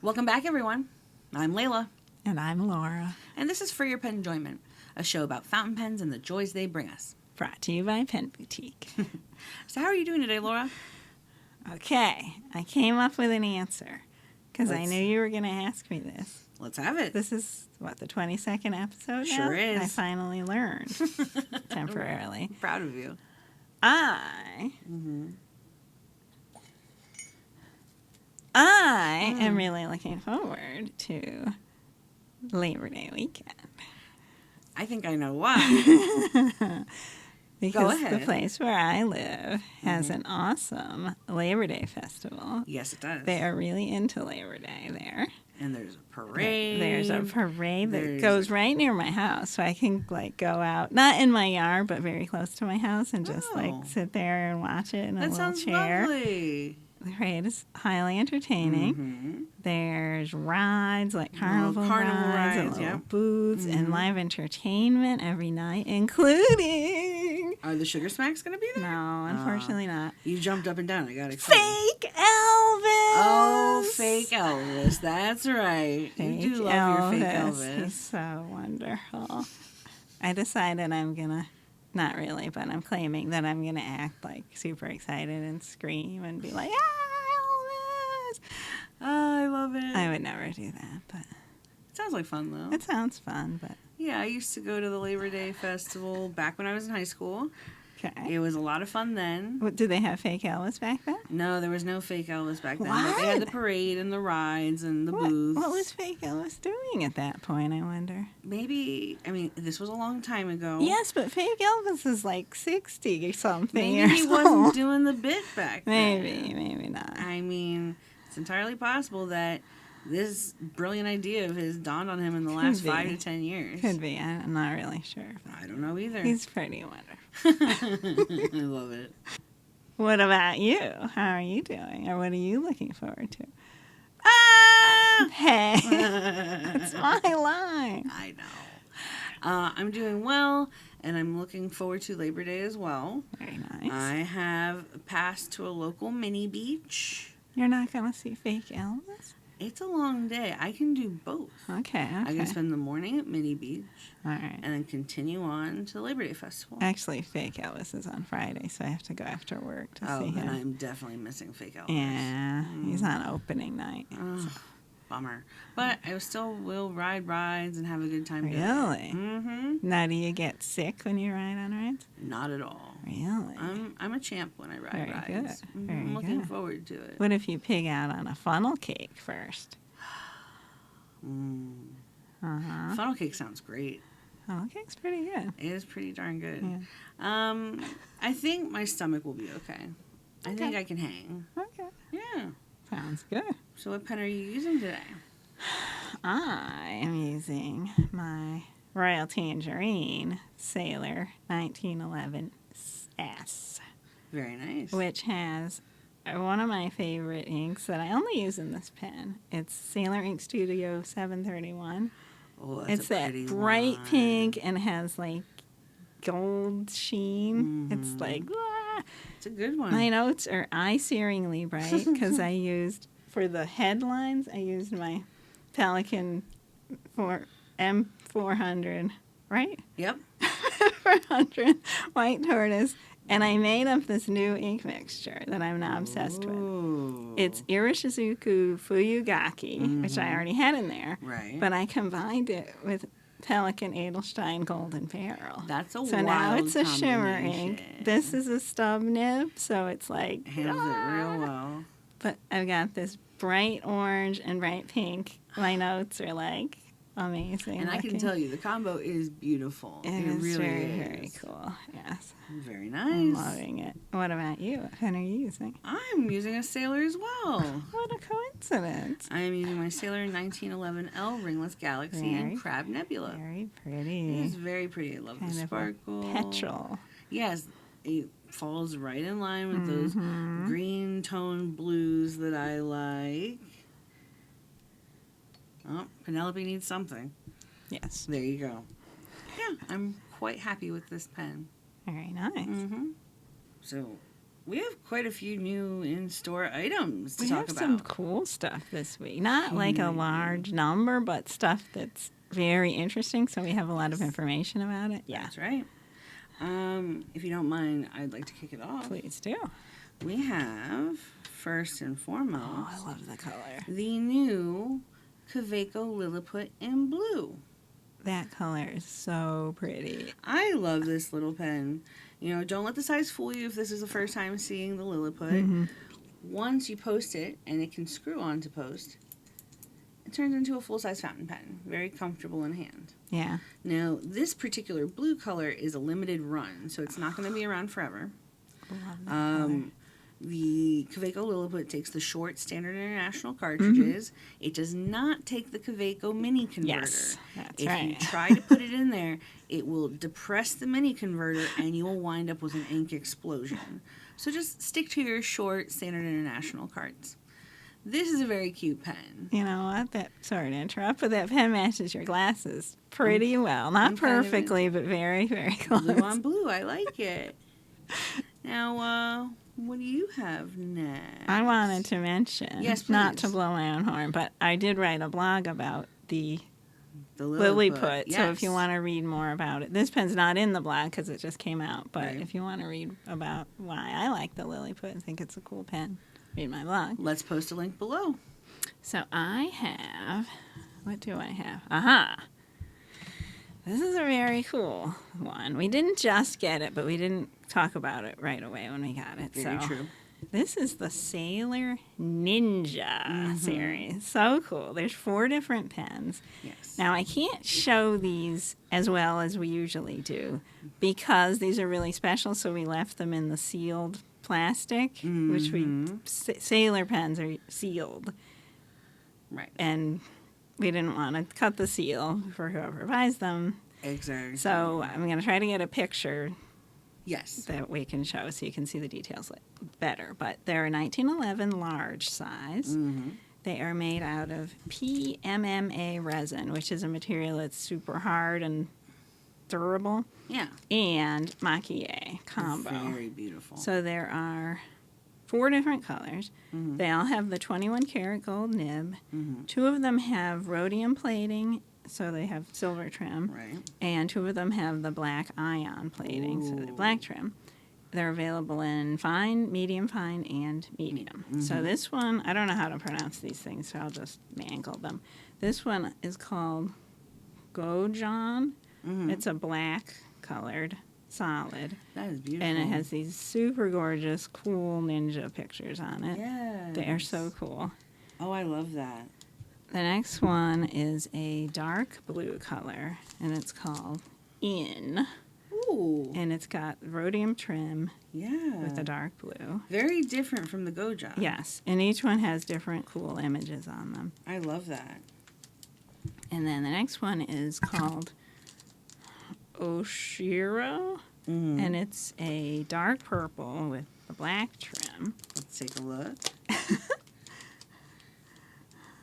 Welcome back, everyone. I'm Leila. And I'm Laura. And this is For Your Penjoyment, a show about fountain pens and the joys they bring us. Brought to you by Pen Boutique. So how are you doing today, Laura? Okay, I came up with an answer because I knew you were going to ask me this. Let's have it. This is, what, the 22nd episode now? Sure is. I finally learned temporarily. I'm proud of you. I am really looking forward to Labor Day weekend. I think I know why. Because the place where I live has an awesome Labor Day festival. Yes, it does. They are really into Labor Day there. And there's a parade. There's a parade that goes right near my house, so I can go out, not in my yard, but very close to my house, and just sit there and watch it in a little chair. Lovely. The parade is highly entertaining. There's rides, like carnival rides, and little booths, and live entertainment every night, including... Are the Sugar Smacks going to be there? No, unfortunately not. You jumped up and down. I got excited. Fake Elvis! Oh, fake Elvis. That's right. Fake you do love your fake Elvis. He's so wonderful. I decided I'm going to... Not really, but I'm claiming that I'm going to act like super excited and scream and be like, Elvis! Oh, I love it. I would never do that, but... It sounds like fun, though. It sounds fun, but... Yeah, I used to go to the Labor Day Festival back when I was in high school. Okay. It was a lot of fun then. What, did they have fake Elvis back then? No, there was no fake Elvis back then. What? But they had the parade and the rides and the booths. What was fake Elvis doing at that point, I wonder? Maybe, I mean, this was a long time ago. Yes, but fake Elvis is like 60 or something. Maybe he wasn't doing the bit back then. Maybe not. I mean, it's entirely possible that this brilliant idea of his dawned on him in the last 5 to 10 years. Could be. I'm not really sure. I don't know either. He's pretty wonderful. I love it. What about you? How are you doing? Or what are you looking forward to? Hey, it's my line. I know. I'm doing well, and I'm looking forward to Labor Day as well. Very nice. I have passed to a local mini beach. You're not going to see fake Elvis? It's a long day. I can do both. Okay. I can spend the morning at Mini Beach. All right. And then continue on to the Labor Day Festival. Actually, fake Elvis is on Friday, so I have to go after work to see him. Oh, then I'm definitely missing fake Elvis. Yeah, he's on opening night. So. Bummer. But I still will ride rides and have a good time. Really? Mm-hmm. Now, do you get sick when you ride on rides? Not at all. Really? I'm a champ when I ride Very rides. Good. Very I'm looking good. forward to it. What if you pig out on a funnel cake first? Funnel cake sounds great. Funnel cake's pretty good. It is pretty darn good. Yeah. I think my stomach will be okay. I think I can hang. Okay. Yeah. Sounds good. So what pen are you using today? I am using my Royal Tangerine Sailor 1911 S. Very nice. Which has one of my favorite inks that I only use in this pen. It's Sailor Ink Studio 731. Oh, that's it's a that pretty bright one. pink and has like gold sheen. It's like, it's a good one. my notes are eye-searingly bright because I used, for the headlines, I used my Pelican M400, right? Yep. 400 white tortoise. And I made up this new ink mixture that I'm now obsessed with. It's Irishizuku Fuyugaki, which I already had in there. Right. But I combined it with Pelican Edelstein Golden Barrel. That's a So wild now it's a shimmer combination. ink. This is a stub nib, so it's like... Handles it real well. But I've got this bright orange and bright pink. My notes are like... amazing. And I can tell you, the combo is beautiful. It is is really very, is. very cool. Yes. Very I'm nice. loving it. What about you? What pen are you using? I'm using a Sailor as well. What a coincidence. I am using my Sailor 1911L Ringless Galaxy and Crab Nebula. Very pretty. It is very pretty. I love the sparkle. Petrol. Yes, it falls right in line with those green tone blues that I like. Oh, Penelope needs something. Yes. There you go. Yeah, I'm quite happy with this pen. Very nice. So, We have quite a few new in-store items to We talk have about. some cool stuff this week. Not like a large number, but stuff that's very interesting. So we have a lot of information about it. Yeah, That's right. If you don't mind, I'd like to kick it off. please do. We have, first and foremost, Oh, I love the color. the new Kaku Liliput in blue. That color is so pretty. I love this little pen. You know, don't let the size fool you if this is the first time seeing the Lilliput. Mm-hmm. Once you post it, and it can screw on to post, it turns into a full-size fountain pen. Very comfortable in hand. Yeah. Now, this particular blue color is a limited run, so it's not going to be around forever. Love that color. The Kaku Liliput takes the short standard international cartridges. Mm-hmm. It does not take the Kaku mini converter. Yes, that's if right. you try to put it in there, it will depress the mini converter and you will wind up with an ink explosion. So just stick to your short standard international carts. This is a very cute pen. You know what? Sorry to interrupt, but that pen matches your glasses pretty well. Not I'm kind of perfectly, but very, very close. Blue on blue. I like it. Now, what do you have next? I wanted to mention, Yes, not to please. blow my own horn, but I did write a blog about the The Liliput. Yes. So if you want to read more about it, this pen's not in the blog because it just came out. But Right. if you want to read about why I like the Liliput and think it's a cool pen, read my blog. Let's post a link below. So I have, what do I have? Aha! This is a very cool one. We didn't just get it, but we didn't talk about it right away when we got it. Very so true. this is the Sailor Ninja series. So cool. There's 4 different pens. Yes. Now, I can't show these as well as we usually do because these are really special, so we left them in the sealed plastic, which sailor pens are sealed, Right. and we didn't want to cut the seal for whoever buys them. Exactly. So I'm going to try to get a picture yes. that we can show so you can see the details better. But they're a 1911 large size. They are made out of PMMA resin, which is a material that's super hard and durable, Yeah. and makie combo. Very beautiful. So there are 4 different colors. They all have the 21 karat gold nib. 2 of them have rhodium plating, so they have silver trim. Right. And 2 of them have the black ion plating, so they're black trim. They're available in fine, medium fine, and medium. So this one, I don't know how to pronounce these things, so I'll just mangle them. This one is called Gojon. It's a black colored solid. That is beautiful. And it has these super gorgeous, cool ninja pictures on it. Yes. They are so cool. Oh, I love that. The next one is a dark blue color, and it's called In. Ooh. And it's got rhodium trim Yeah. with a dark blue. Very different from the Goja. Yes, and each one has different cool images on them. I love that. And then the next one is called Oshiro, and it's a dark purple with the black trim. Let's take a look.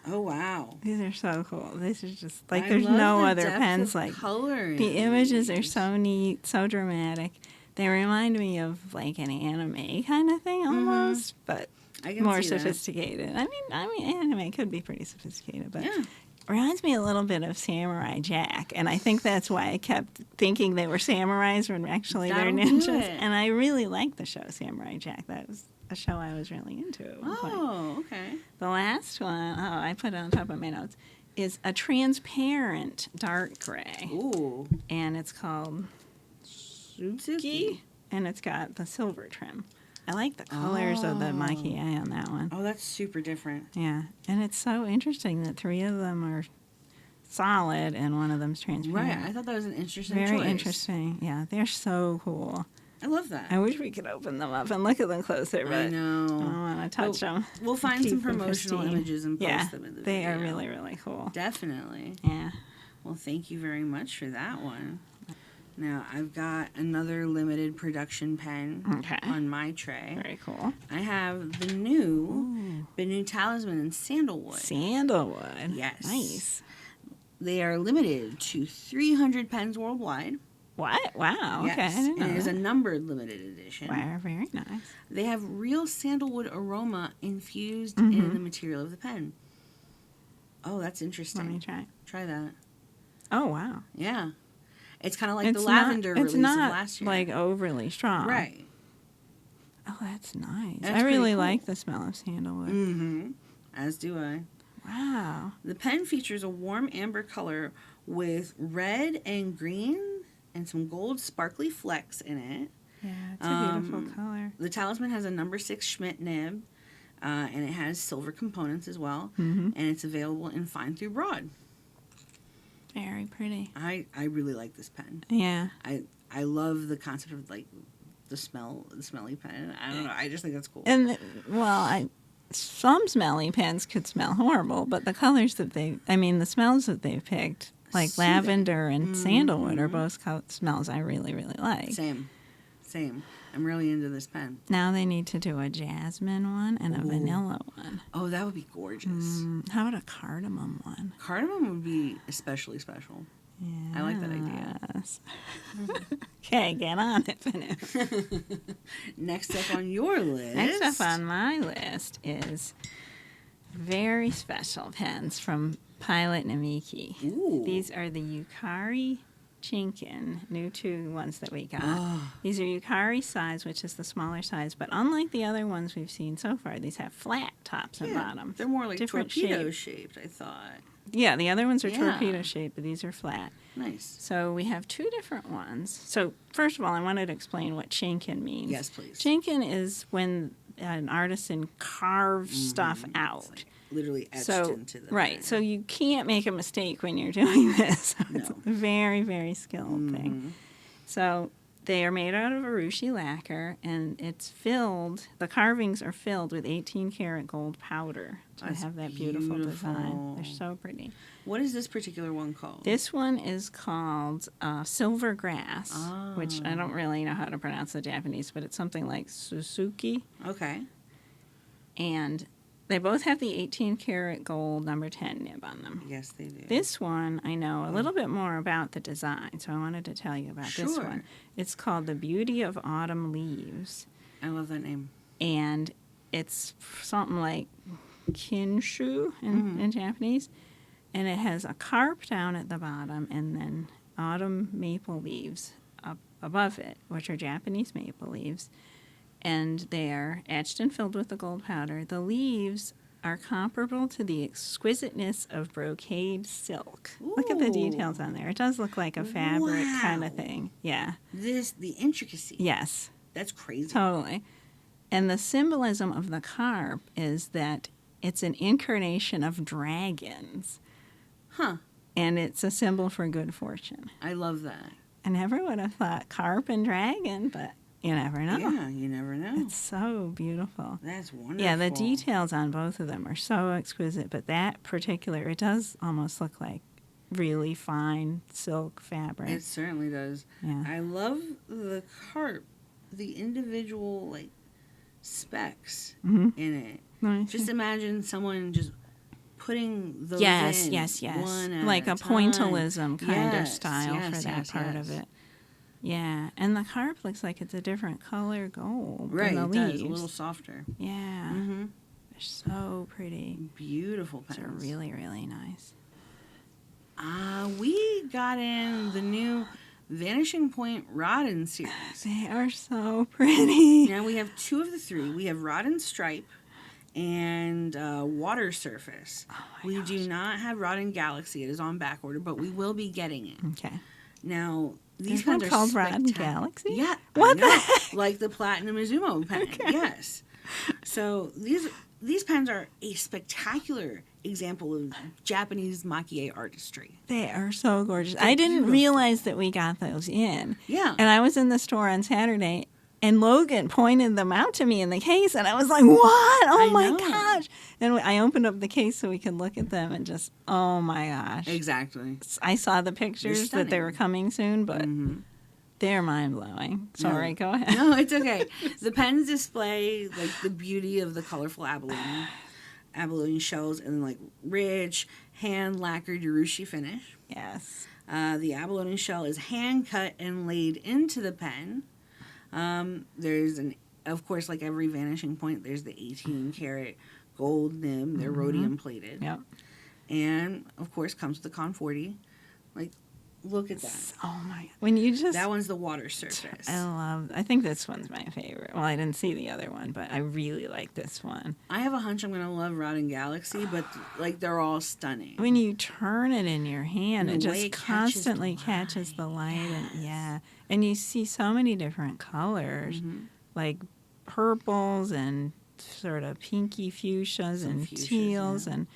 Oh, wow. These are so cool. This is just like I there's love no the other depth pens of like color in the images are these. so neat, so dramatic. They remind me of like an anime kind of thing almost, but I can more see that. sophisticated. I mean, anime could be pretty sophisticated, but Yeah. reminds me a little bit of Samurai Jack, and I think that's why I kept thinking they were samurais when actually That'll they're do ninjas. it. And I really liked the show Samurai Jack. That was a show I was really into at one point. Oh, okay. The last one, I put it on top of my notes, is a transparent dark gray, Ooh. and it's called Suuji, and it's got the silver trim. I like the colors of the makie on that one. Oh, that's super different. Yeah, and it's so interesting that 3 of them are solid and one of them's transparent. Right. I thought that was an interesting Very choice. interesting. Yeah, they're so cool. I love that. I wish we could open them up and look at them closer, but I I know. don't want to touch them. We'll find some Keep them promotional pristine. images and post Yeah, them in the they video. are really, really cool. Definitely. Yeah. Well, thank you very much for that one. Now, I've got another limited production pen Okay. on my tray. Very cool. I have the new Talisman in Sandalwood. Sandalwood. Yes. Nice. They are limited to 300 pens worldwide. What? Wow. Okay. I Yes, didn't know and it is a that. numbered limited edition. Wow, very nice. They have real sandalwood aroma infused Mm-hmm. in the material of the pen. Oh, that's Let interesting. me try. Try that. Oh, wow. Yeah. It's kind of like the It's lavender not, release it's not of last year. like overly strong. Right. Oh, that's nice. That's I really pretty cool. like the smell of sandalwood. Mm-hmm. As do I. Wow. The pen features a warm amber color with red and green and some gold sparkly flecks in it. Yeah, it's a beautiful color. The Talisman has a number 6 Schmidt nib, and it has silver components as well, Mm-hmm. and it's available in fine through broad. Very pretty. I really like this pen. Yeah. I love the concept of like the smelly pen. I don't know. I just think that's cool. And, some smelly pens could smell horrible, but the colors that the smells that they've picked, like Soothing. lavender and sandalwood, are Mhm. both smells I really, really like. Same. I'm really into this pen. Now they need to do a jasmine one and a Ooh. vanilla one. Oh, that would be gorgeous. How about a cardamom one? Cardamom would be especially special. Yeah. I like that idea. Okay, get on it, Vanessa. Next up on your list. Next up on my list is very special pens from Pilot Namiki. Ooh. These are the Yukari Chinkin, new 2 ones that we got. Oh. These are Yukari size, which is the smaller size, but unlike the other ones we've seen so far, these have flat tops and Yeah, bottoms. they're more like Different torpedo shape. shaped, I thought. Yeah, the other ones are Yeah. torpedo shaped, but these are flat. Nice. So we have 2 different ones. So first of all, I wanted to explain what chinkin means. Yes, please. Chinkin is when an artisan carves stuff It's out. like literally etched So into the right, pen. so you can't make a mistake when you're doing this. So It's No. a very, very skilled thing. Mhm. So they are made out of urushi lacquer, and it's filled. The carvings are filled with 18 karat gold powder. So That's they have that beautiful design. They're beautiful. so pretty. What is this particular one called? This one is called Silver Grass, which I Ah. don't really know how to pronounce the Japanese, but it's something like Suzuki. Okay. And they both have the 18 karat gold number 10 nib on them. Yes, they do. This one, I know a little bit more about the design, so I wanted to tell you about this Sure. one. It's called The Beauty of Autumn Leaves, I love that name. and it's something like kinshu in Japanese, and it has a carp down at the bottom and then autumn maple leaves up above it, which are Japanese maple leaves, and they are etched and filled with the gold powder. The leaves are comparable to the exquisiteness of brocade silk. Look at the Ooh. details on there. It does look like a fabric kind of Wow. thing. Yeah. The intricacy. Yes, That's crazy. totally. And the symbolism of the carp is that it's an incarnation of dragons, Huh. and it's a symbol for good fortune. I love that. I never would have thought carp and dragon, but you never know. Yeah, you never know. It's so beautiful. That's wonderful. Yeah, the details on both of them are so exquisite, but that particular, it does almost look like really fine silk fabric. It certainly does. Yeah. I love the carp, the individual like specks Mhm. in it. Nice. Just imagine someone just putting those yes, in yes. one at Like a time. pointillism kind of Yes, style for yes, that yes, part yes. of it. Yeah, and the carp looks like it's a different color gold Right, than it the does. leaves. A little softer. Yeah, Mm-hmm. they're so pretty. Beautiful They're pens. really, really nice. We got in the new Vanishing Point Roden series. They are so pretty. Now we have 2 of the 3. We have Roden Stripe and Water Surface. We do not have Roden Galaxy. It is on back order, but we will be getting it. Okay. Now, these There's one pens are called Roden spectacular. Galaxy? Yeah. What I the know. heck? Like the Platinum Izumo pen. Yes. So these pens are a spectacular example of Japanese makie artistry. They are so gorgeous. They're I didn't beautiful. realize that we got those in. Yeah. And I was in the store on Saturday, and Logan pointed them out to me in the case, and I was like, what? Oh, I my know. gosh. And I opened up the case so we could look at them, and just, oh, my gosh. Exactly. I saw the pictures that they were stunning. coming soon, but Mhm. they're mind-blowing. Sorry, go ahead. No, it's okay. The pens display like the beauty of the colorful abalone shells and like rich hand lacquered urushi finish. Yes. The abalone shell is hand cut and laid into the pen. Of course, like every Vanishing point, there's the 18 karat gold nib. They're rhodium plated. Yep. And of course, comes with the Con 40. Like, look at that. Oh my! When you just That one's the water surface. I think this one's my favorite. Well, I didn't see the other one, but I really like this one. I have a hunch I'm gonna love Roden Galaxy, but like they're all stunning. When you turn it in your hand, The it way just it constantly catches catches the light, Yes. and you see so many different colors, like purples and sort of pinky fuchsias Some and fuchsias, teals and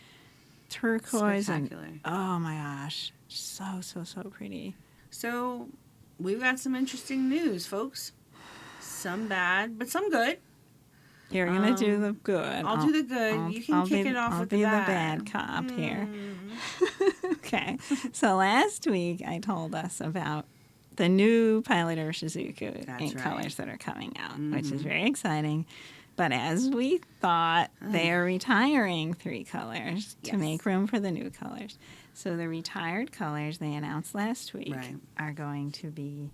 turquoise and Spectacular. oh my gosh, so pretty. So we've got some interesting news, folks. Some bad, but some good. You're gonna do the good. I'll do the good. You can kick it off with the bad. I'll be the bad cop here. Okay. So last week I told us about the new Pilot Urshizuku That's ink right. colors that are coming out, which is very exciting. But as we thought, they are retiring 3 colors to Yes. make room for the new colors. So the retired colors they announced last week Right. are going to be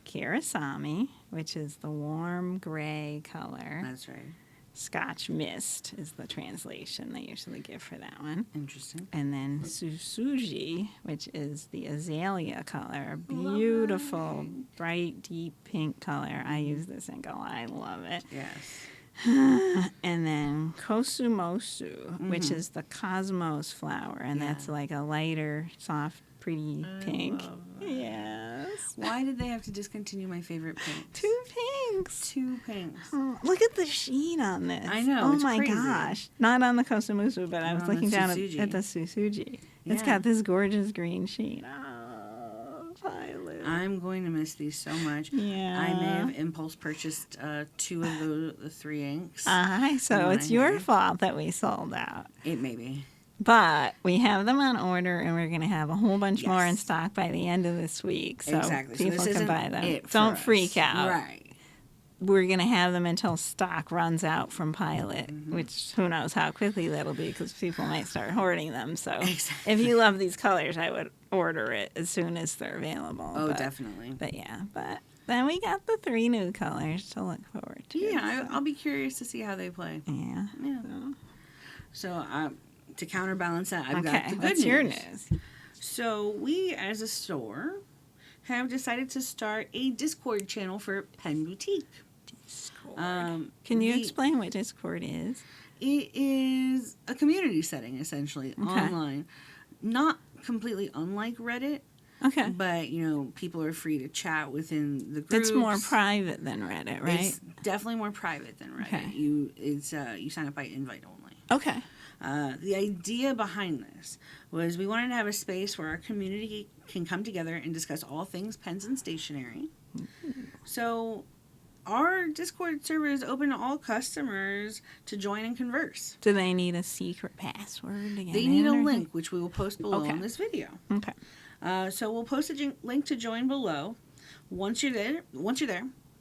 Kirasami, which is the warm gray color. That's right. Scotch Mist is the translation they usually give for that one. Interesting. And then Suuji, which is the azalea color. Beautiful, bright, deep pink color. I use this ink a lot. I love it. Yes. And then Kosumosu, which is the cosmos flower. And Yeah. that's like a lighter, soft, pretty pink. love that. Yes. Why did they have to discontinue my favorite pink? 2 pinks. 2 pinks. Oh, look at the sheen on this. I know, Oh it's my crazy. gosh. Not on the Kosumosu, but I was On the looking down Suuji. at the Suuji. It's Yeah. got this gorgeous green sheen. Oh, Violet. I'm going to miss these so much. Yeah. I may have impulse purchased 2 of the 3 inks. So When it's I your had- fault that we sold out. It may be. But we have them on order, and we're going to have a whole bunch more in Yes. stock by the end of this week. So Exactly. So people this can isn't buy them. it for Don't us. freak out. Right. We're going to have them until stock runs out from Pilot, Mm-hmm. which who knows how quickly that'll be because people might start hoarding them. So Exactly. if you love these colors, I would order it as soon as they're available. Oh, but, definitely. But then we got the 3 new colors to look forward to. Yeah, I'll be curious to see how they play. Yeah. Yeah. So to counterbalance that, I've got Okay, the good what's news. your news? So we, as a store, have decided to start a Discord channel for Pen Boutique. Discord. Can you explain what Discord is? It is a community setting, essentially, online. Not completely unlike Reddit, Okay. but, people are free to chat within the groups. It's more private than Reddit, right? It's definitely more private than Reddit. Okay. You sign up by invite only. Okay. The idea behind this was we wanted to have a space where our community can come together and discuss all things pens and stationery. So our Discord server is open to all customers to join and converse. Do they need a secret password to get They in need a or- link, which we will post below Okay. in this video. Okay. So we'll post a link to join below. Once you're there,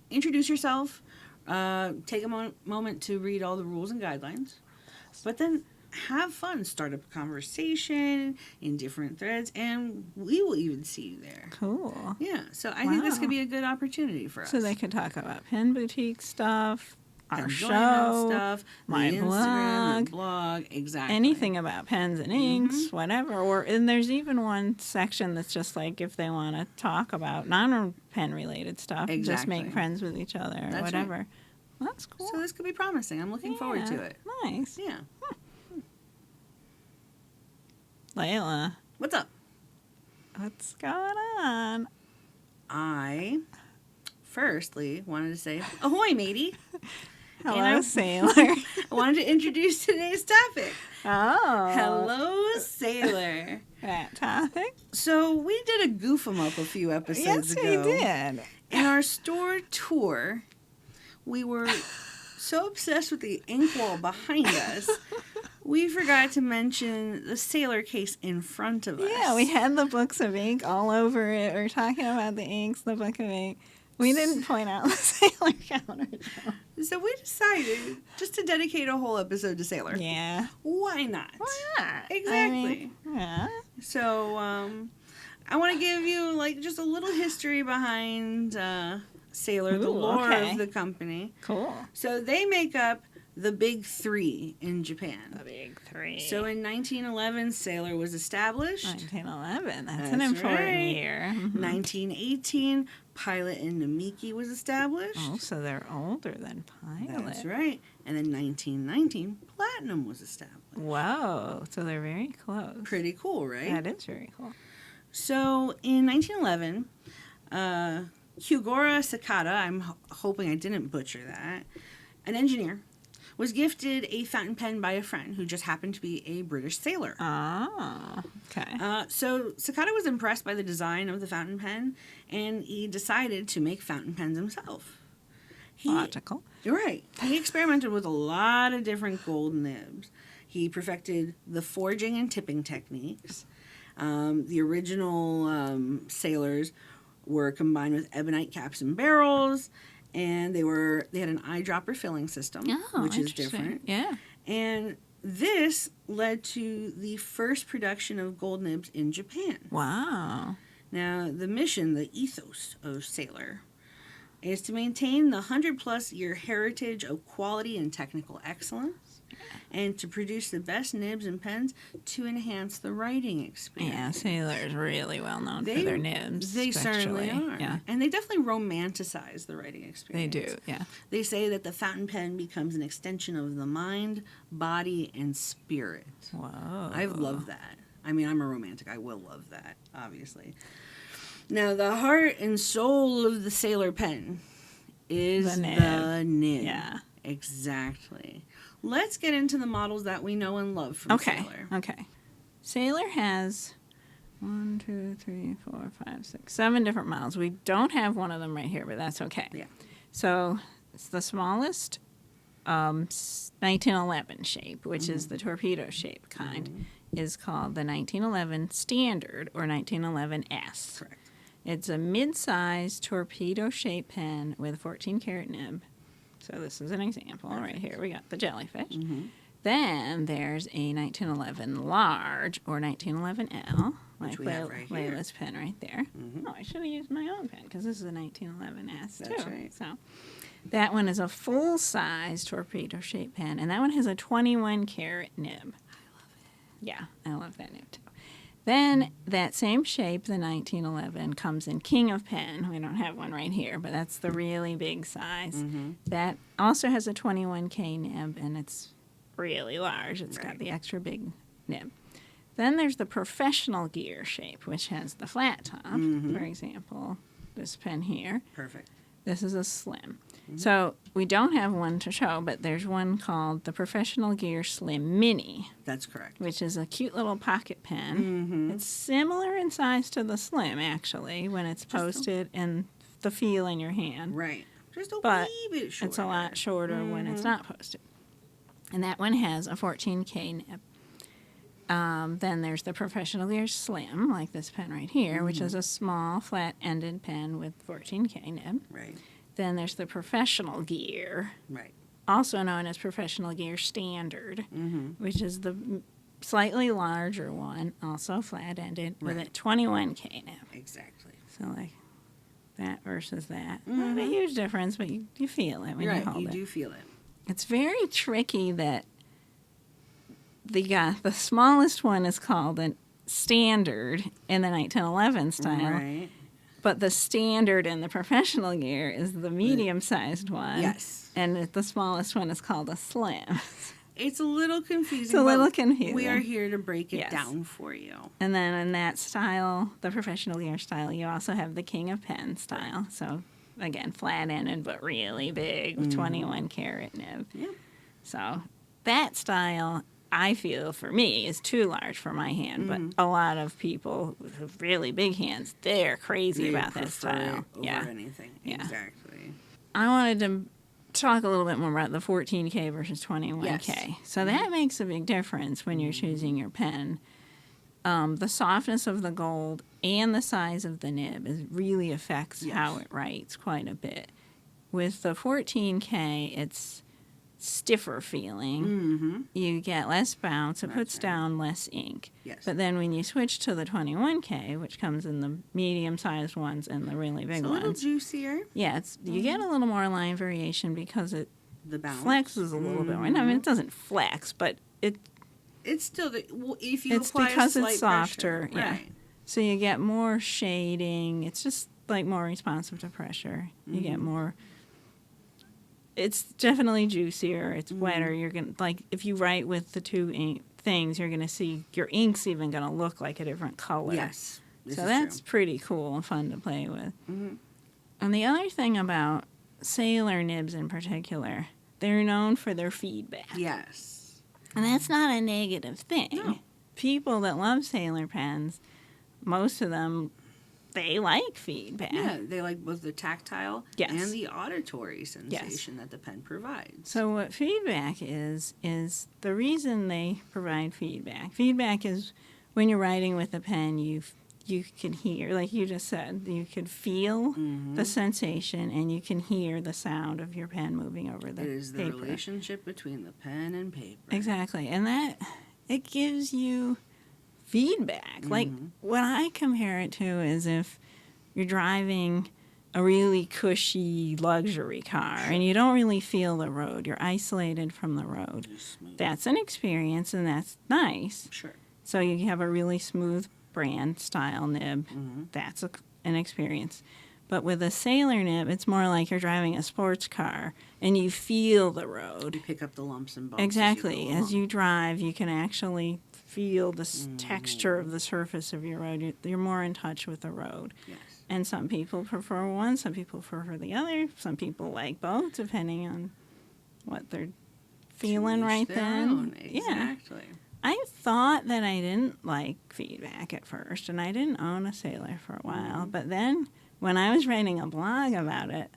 introduce yourself. Take a moment to read all the rules and guidelines. But then have fun. Start up a conversation in different threads, and we will even see you there. Cool. Yeah, so I think this Wow. could be a good opportunity for us. So they could talk about Pen Boutique stuff, our Enjoyment show, stuff, my the Instagram, blog, blog, exactly. anything about pens and inks, whatever. And there's even one section that's just like if they want to talk about non-pen related stuff, just Exactly. make friends with each other or That's whatever. right. That's cool. So this could be promising. I'm looking forward to Yeah, it. Nice. Yeah. Leila, What's up? what's going on? I firstly wanted to say ahoy, matey. Hello, And I- sailor. I wanted to introduce today's topic. Oh. Hello, sailor. That topic? So we did a goof 'em up a few episodes Yes, ago. we did. In our store tour, we were so obsessed with the ink wall behind us, we forgot to mention the sailor case in front of us. Yeah, we had the books of ink all over it. We were talking about the inks, the book of ink. We didn't point out the sailor counter. though. So we decided just to dedicate a whole episode to sailor. Yeah. Why not? Why not? Exactly. I mean, yeah. So I want to give you like just a little history behind Sailor, the Ooh, lore okay. of the company. Cool. So they make up the big three in Japan. The big three. So in 1911, Sailor was established. 1911. That's That's an important right. year. 1918, Pilot and Namiki was established. Oh, so they're older than Pilot. That's right. And then 1919, Platinum was established. Whoa. So they're very close. Pretty cool, right? That is very cool. So in 1911, Hyogura Sakata, I'm hoping I didn't butcher that, an engineer, was gifted a fountain pen by a friend who just happened to be a British sailor. Oh, okay. So Sakata was impressed by the design of the fountain pen, and he decided to make fountain pens himself. Logical. You're right. He experimented with a lot of different gold nibs. He perfected the forging and tipping techniques. The original sailors were combined with ebonite caps and barrels, and they had an eyedropper filling system, which is different. Yeah. And this led to the first production of gold nibs in Japan. Wow. Now, the mission, the ethos of Sailor, is to maintain the 100-plus year heritage of quality and technical excellence, and to produce the best nibs and pens to enhance the writing experience. Yeah, Sailor is really well known for their nibs. They certainly especially. are. Yeah, And they definitely romanticize the writing they experience. do. Yeah. They say that the fountain pen becomes an extension of the mind, body, and spirit. Whoa. I love that. I mean, I'm a romantic. I will love that, obviously. Now, the heart and soul of the Sailor pen is The nib. the nib. Yeah. Exactly. Let's get into the models that we know and love from Okay. Sailor. Okay. Sailor has 1, 2, 3, 4, 5, 6, 7 different models. We don't have one of them right here, but that's okay. Yeah. So it's the smallest 1911 shape, which is the torpedo shape kind, is called the 1911 Standard or 1911S. Correct. It's a mid-sized torpedo-shaped pen with a 14-karat nib. So this is an example. Right here we got the jellyfish. Mm-hmm. Then there's a 1911 large or 1911L, Which like we have right here. Leila's pen right there. Mhm. Oh, I should have used my own pen because this is a 1911S too. That's right. So that one is a full-size torpedo-shaped pen, and that one has a 21-karat nib. I love it. Yeah, I love that nib too. Then that same shape, the 1911, comes in King of Pen. We don't have one right here, but that's the really big size. Mm-hmm. That also has a 21K nib, and it's really large. It's got Right. the extra big nib. Then there's the professional gear shape, which has the flat top. Mhm. For example, this pen here. Perfect. This is a slim. So we don't have one to show, but there's one called the Professional Gear Slim Mini, That's correct. which is a cute little pocket pen. Mm-hmm. It's similar in size to the Slim, actually, when it's posted and the feel in your hand. Right. Just a But wee bit shorter. It's a lot shorter when it's not posted. And that one has a 14K nib. Then there's the Professional Gear Slim, like this pen right here, which is a small, flat-ended pen with 14K nib. Right. Then there's the Professional Gear, Right. also known as Professional Gear Standard, Mm-hmm. which is the slightly larger one, also flat-ended, with a Right. 21K nib. Exactly. So, like, that versus that. Mhm. Not a huge difference, but you feel it when Right. you hold You it. do feel it. It's very tricky that the smallest one is called a standard in the 1911 style, Right. but the standard in the professional gear is the medium-sized one. Yes. And the smallest one is called a slim. It's a little confusing. It's a little but confusing. We are here to break it Yes. down for you. And then in that style, the professional gear style, you also have the King of Pen style. So, again, flat-ended but really big with 21-karat nib. Yeah. So that style, I feel, for me, is too large for my hand. But a lot of people with really big hands, they're crazy They about that prefer style. it over anything. Yeah. Exactly. I wanted to talk a little bit more about the 14K versus 21K. Yes. So that makes a big difference when you're choosing your pen. The softness of the gold and the size of the nib really affects Yes. how it writes quite a bit. With the 14K, it's stiffer feeling. Mm-hmm. You get less bounce. It That's puts right. down less ink. Yes. But then when you switch to the 21K, which comes in the medium-sized ones and the really big It's a little ones, juicier. yeah, you get a little more line variation because it The bounce. flexes a little bit. I mean, it doesn't flex, but It's still if you it's apply because a slight it's softer. pressure, Yeah. right. So you get more shading. It's just like more responsive to pressure. You get more. It's definitely juicier. It's wetter. You're gonna like if you write with the two ink things, you're gonna see your ink's even gonna look like a different color. Yes. This So is that's true. pretty cool and fun to play with. Mm-hmm. And the other thing about sailor nibs in particular, they're known for their feedback. Yes. And that's not a negative thing. No. People that love sailor pens, most of them, they like feedback. Yeah, they like both the tactile Yes. and the auditory sensation that the pen provides. So what feedback is the reason they provide feedback. Feedback is when you're writing with a pen, you can hear, like you just said, you can feel the sensation and you can hear the sound of your pen moving over the It is the paper. relationship between the pen and paper. Exactly. And that, it gives you feedback. Like, what I compare it to is if you're driving a really cushy luxury car and you don't really feel the road. You're isolated from the road. Smooth. That's an experience and that's nice. Sure. So you have a really smooth brand style nib. That's an experience. But with a sailor nib, it's more like you're driving a sports car and you feel the road. You pick up the lumps and bumps. Exactly. As you, As you drive, you can actually feel the texture of the surface of your road. You're more in touch with the road. Yes. And some people prefer one, some people prefer the other, some people like both, depending on what they're feeling To each right their then. own. Yeah. Exactly. I thought that I didn't like feedback at first, and I didn't own a sailor for a while. But then when I was writing a blog about it,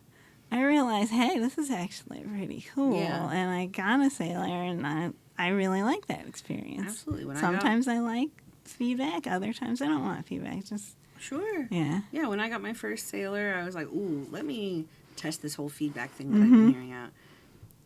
I realized, hey, this is actually pretty cool. Yeah. And I got a sailor, and I really like that experience. Absolutely. When Sometimes I like feedback, other times I don't want feedback. Just, Sure. yeah. Yeah, when I got my first sailor, I was like, ooh, let me test this whole feedback thing that I've been hearing out.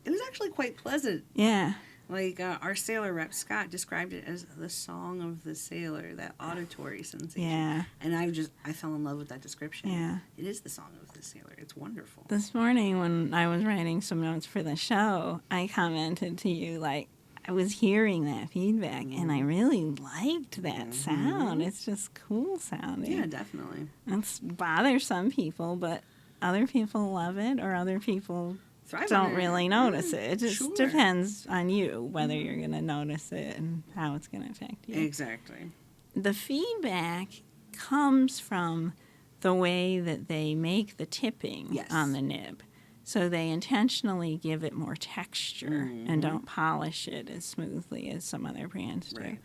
It was actually quite pleasant. Yeah. Like, our sailor rep, Scott, described it as the song of the sailor, that auditory sensation. Yeah. And I fell in love with that description. Yeah. It is the song of the sailor. It's wonderful. This morning when I was writing some notes for the show, I commented to you, like, I was hearing that feedback, and I really liked that sound. It's just cool sounding. Yeah, definitely. It bothers some people, but other people love it, or other people Thrive on don't it. really notice it. It just Sure. depends on you whether you're going to notice it and how it's going to affect you. Exactly. The feedback comes from the way that they make the tipping Yes. on the nib. So they intentionally give it more texture and don't polish it as smoothly as some other brands do. Right.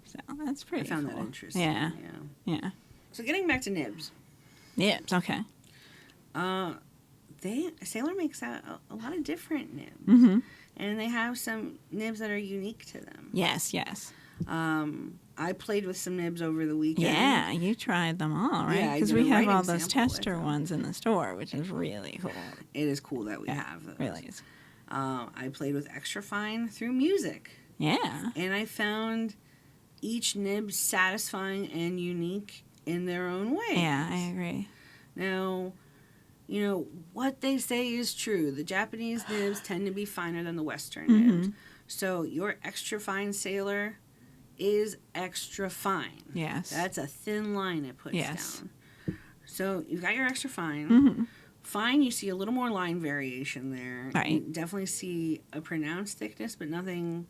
So that's pretty I found cool. that interesting. Yeah. Yeah. Yeah. So getting back to nibs. Nibs, okay. Sailor makes a lot of different nibs. Mm-hmm. And they have some nibs that are unique to them. Yes, yes. I played with some nibs over the weekend. Yeah, you tried them all, right? Yeah, I Because did we a have writing all those sample with tester them. ones in the store, which is really cool. It is cool that we Yeah, have those. really is. I played with extra fine through music. Yeah. And I found each nib satisfying and unique in their own way. Yeah, I agree. Now, you know, what they say is true. The Japanese nibs tend to be finer than the Western nibs. So your extra fine sailor is extra fine. Yes. That's a thin line it puts Yes. down. So you've got your extra fine. Mm-hmm. Fine, you see a little more line variation there. Right. You definitely see a pronounced thickness, but nothing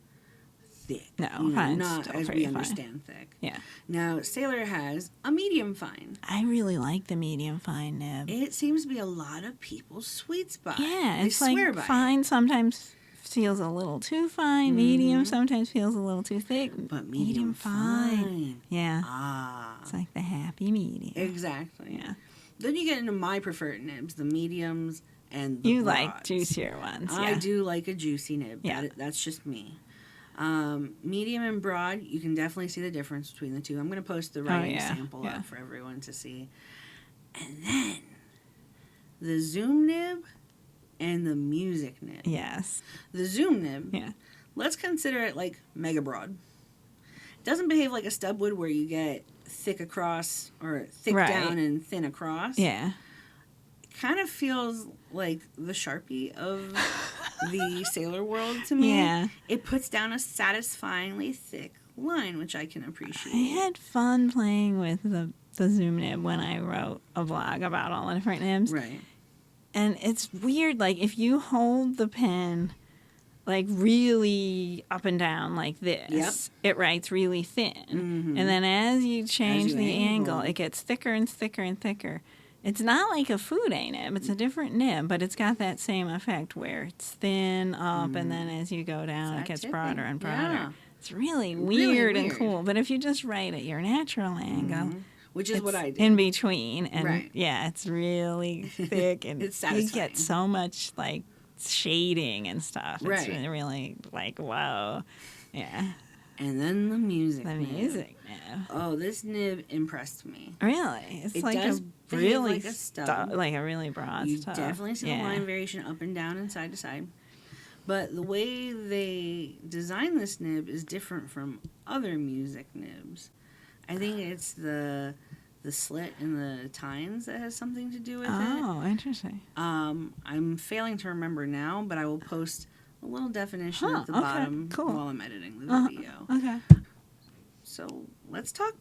thick. No, You know, fine's not still as pretty we fine. understand thick. Yeah. Now, Sailor has a medium fine. I really like the medium fine nib. It seems to be a lot of people's sweet spot. Yeah, they it's swear like by fine sometimes feels a little too fine, medium sometimes feels a little too thick, it. But medium fine. Yeah, Ah. it's like the happy medium. Exactly. Yeah. Then you get into my preferred nibs, the mediums and the You like broads. juicier ones. I Yeah. do like a juicy nib. Yeah. That's just me. Medium and broad, you can definitely see the difference between the two. I'm going to post the writing yeah, sample yeah. up for everyone to see. And then the zoom nib and the music nib. Yes. The zoom nib, Yeah. let's consider it like mega broad. It doesn't behave like a stub would where you get thick across or thick Right. down and thin across. Yeah. It kind of feels like the Sharpie of the sailor world to me. Yeah. It puts down a satisfyingly thick line, which I can appreciate. I had fun playing with the zoom nib when I wrote a blog about all the different nibs. Right. And it's weird, like, if you hold the pen, like, really up and down like this, it writes really thin. Mm-hmm. And then as you change you the angle, angle, it gets thicker and thicker and thicker. It's not like a food nib. It's a different nib, but it's got that same effect where it's thin up, and then as you go down, it gets broader and broader. Yeah. It's really Really weird and weird. cool. But if you just write at your natural angle, Which is what it's I did. in between, and Right. yeah, it's really thick, and It's you satisfying. get so much like shading and stuff. It's Right. really like whoa, yeah. And then the music The nib. music, yeah. Oh, this nib impressed me. Really, it's It like does a behave really like a stub. like a really broad You stub. definitely see yeah. the line variation up and down and side to side. But the way they design this nib is different from other music nibs. I think it's the slit and the tines that has something to do with it. Oh, interesting. I'm failing to remember now, but I will post a little definition Huh, at the okay, bottom cool. while I'm editing the video. Okay. So let's talk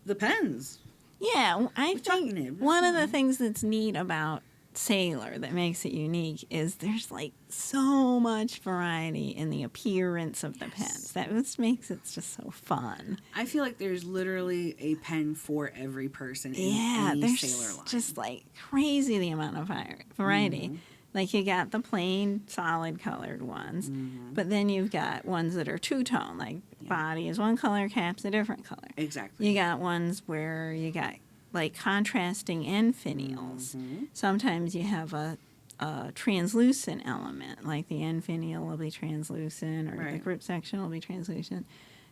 the pens. Yeah, I We talk think nibs. one of the things that's neat about Sailor that makes it unique is there's like so much variety in the appearance of the pens. That just makes it just so fun. I feel like there's literally a pen for every person in Yeah, any there's sailor line. just like crazy the amount of variety. Mm-hmm. Like you got the plain solid colored ones, Mm-hmm. but then you've got ones that are two-tone, like body is one color, cap's a different color. Exactly. You got ones where you got like contrasting end finials. Mm-hmm. Sometimes you have a translucent element, like the end finial will be translucent or the Right. grip section will be translucent.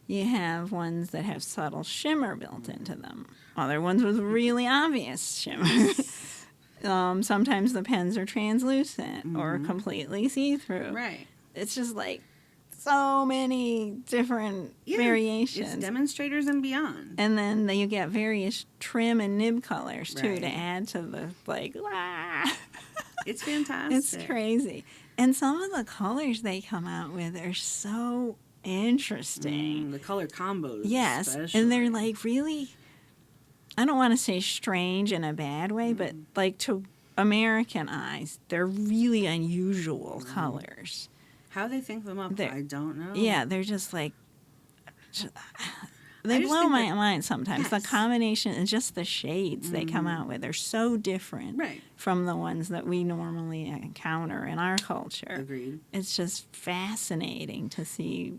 You have ones that have subtle shimmer built into them. Other ones with really obvious shimmer. Sometimes the pens are translucent or completely see-through. Right. It's just like so many different variations. It's demonstrators and beyond. And then you get various trim and nib colors too Right. to add to the It's fantastic. It's crazy. And some of the colors they come out with are so interesting. The color combos. Yes, especially. and they're like really, I don't want to say strange in a bad way, but like to American eyes, they're really unusual colors. How they think them up, I don't know. Yeah, they're just like, they I just blow think my that- mind sometimes. The Yes. combination and just the shades they come out with are so different Right. from the ones that we normally encounter in our culture. Agreed. It's just fascinating to see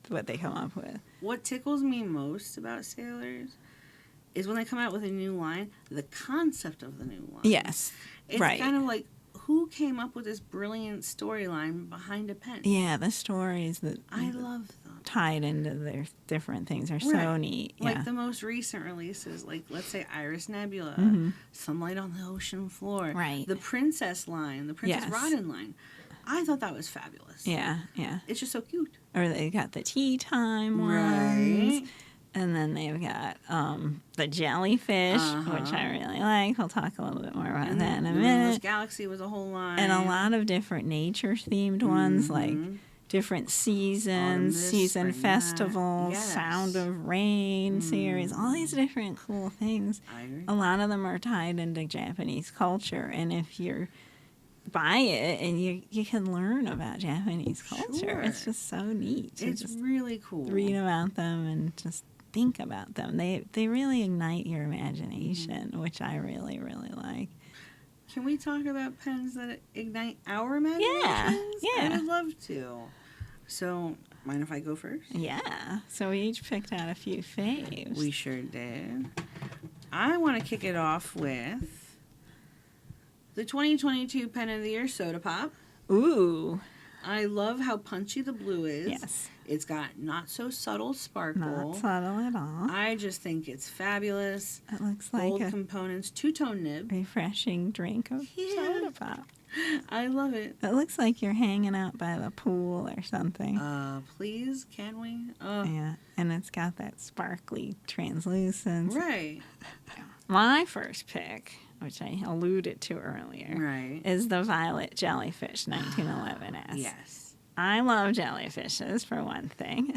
what they come up with. What tickles me most about sailors is when they come out with a new line, the concept of the new line. Yes, It's right. kind of like, who came up with this brilliant storyline behind a pen? Yeah, the stories that I love them. tied into their different things are so Right. neat. Like Yeah. the most recent releases, like let's say Iris Nebula, Sunlight on the Ocean Floor, Right. the Princess line, the Princess Yes. Roden line. I thought that was fabulous. Yeah, yeah. It's just so cute. Or they got the tea time ones. Right. And then they've got the jellyfish, which I really like. We'll talk a little bit more about that in a Luminous minute. Galaxy was a whole line. And a lot of different nature-themed ones, like different seasons, this, season spring that. festivals, Yes. Sound of Rain series, all these different cool things. I agree. A lot of them are tied into Japanese culture, and if you're buy it and you can learn about Japanese culture, Sure. it's just so neat to It's just really cool. read about them and just think about them. They really ignite your imagination, which I really, really like. Can we talk about pens that ignite our imaginations? yeah. I would love to. So, mind if I go first? Yeah. So we each picked out a few faves. We sure did. I want to kick it off with the 2022 Pen of the Year Soda Pop. Ooh. I love how punchy the blue is. Yes. It's got not so subtle sparkle. Not subtle at all. I just think it's fabulous. It looks Gold like a components, two-tone nib. refreshing drink of Yeah. soda pop. I love it. It looks like you're hanging out by the pool or something. Please, can we? Yeah, and it's got that sparkly translucence. Right. My first pick, which I alluded to earlier, Right. is the Violet Jellyfish 1911S. Yes. I love jellyfishes, for one thing.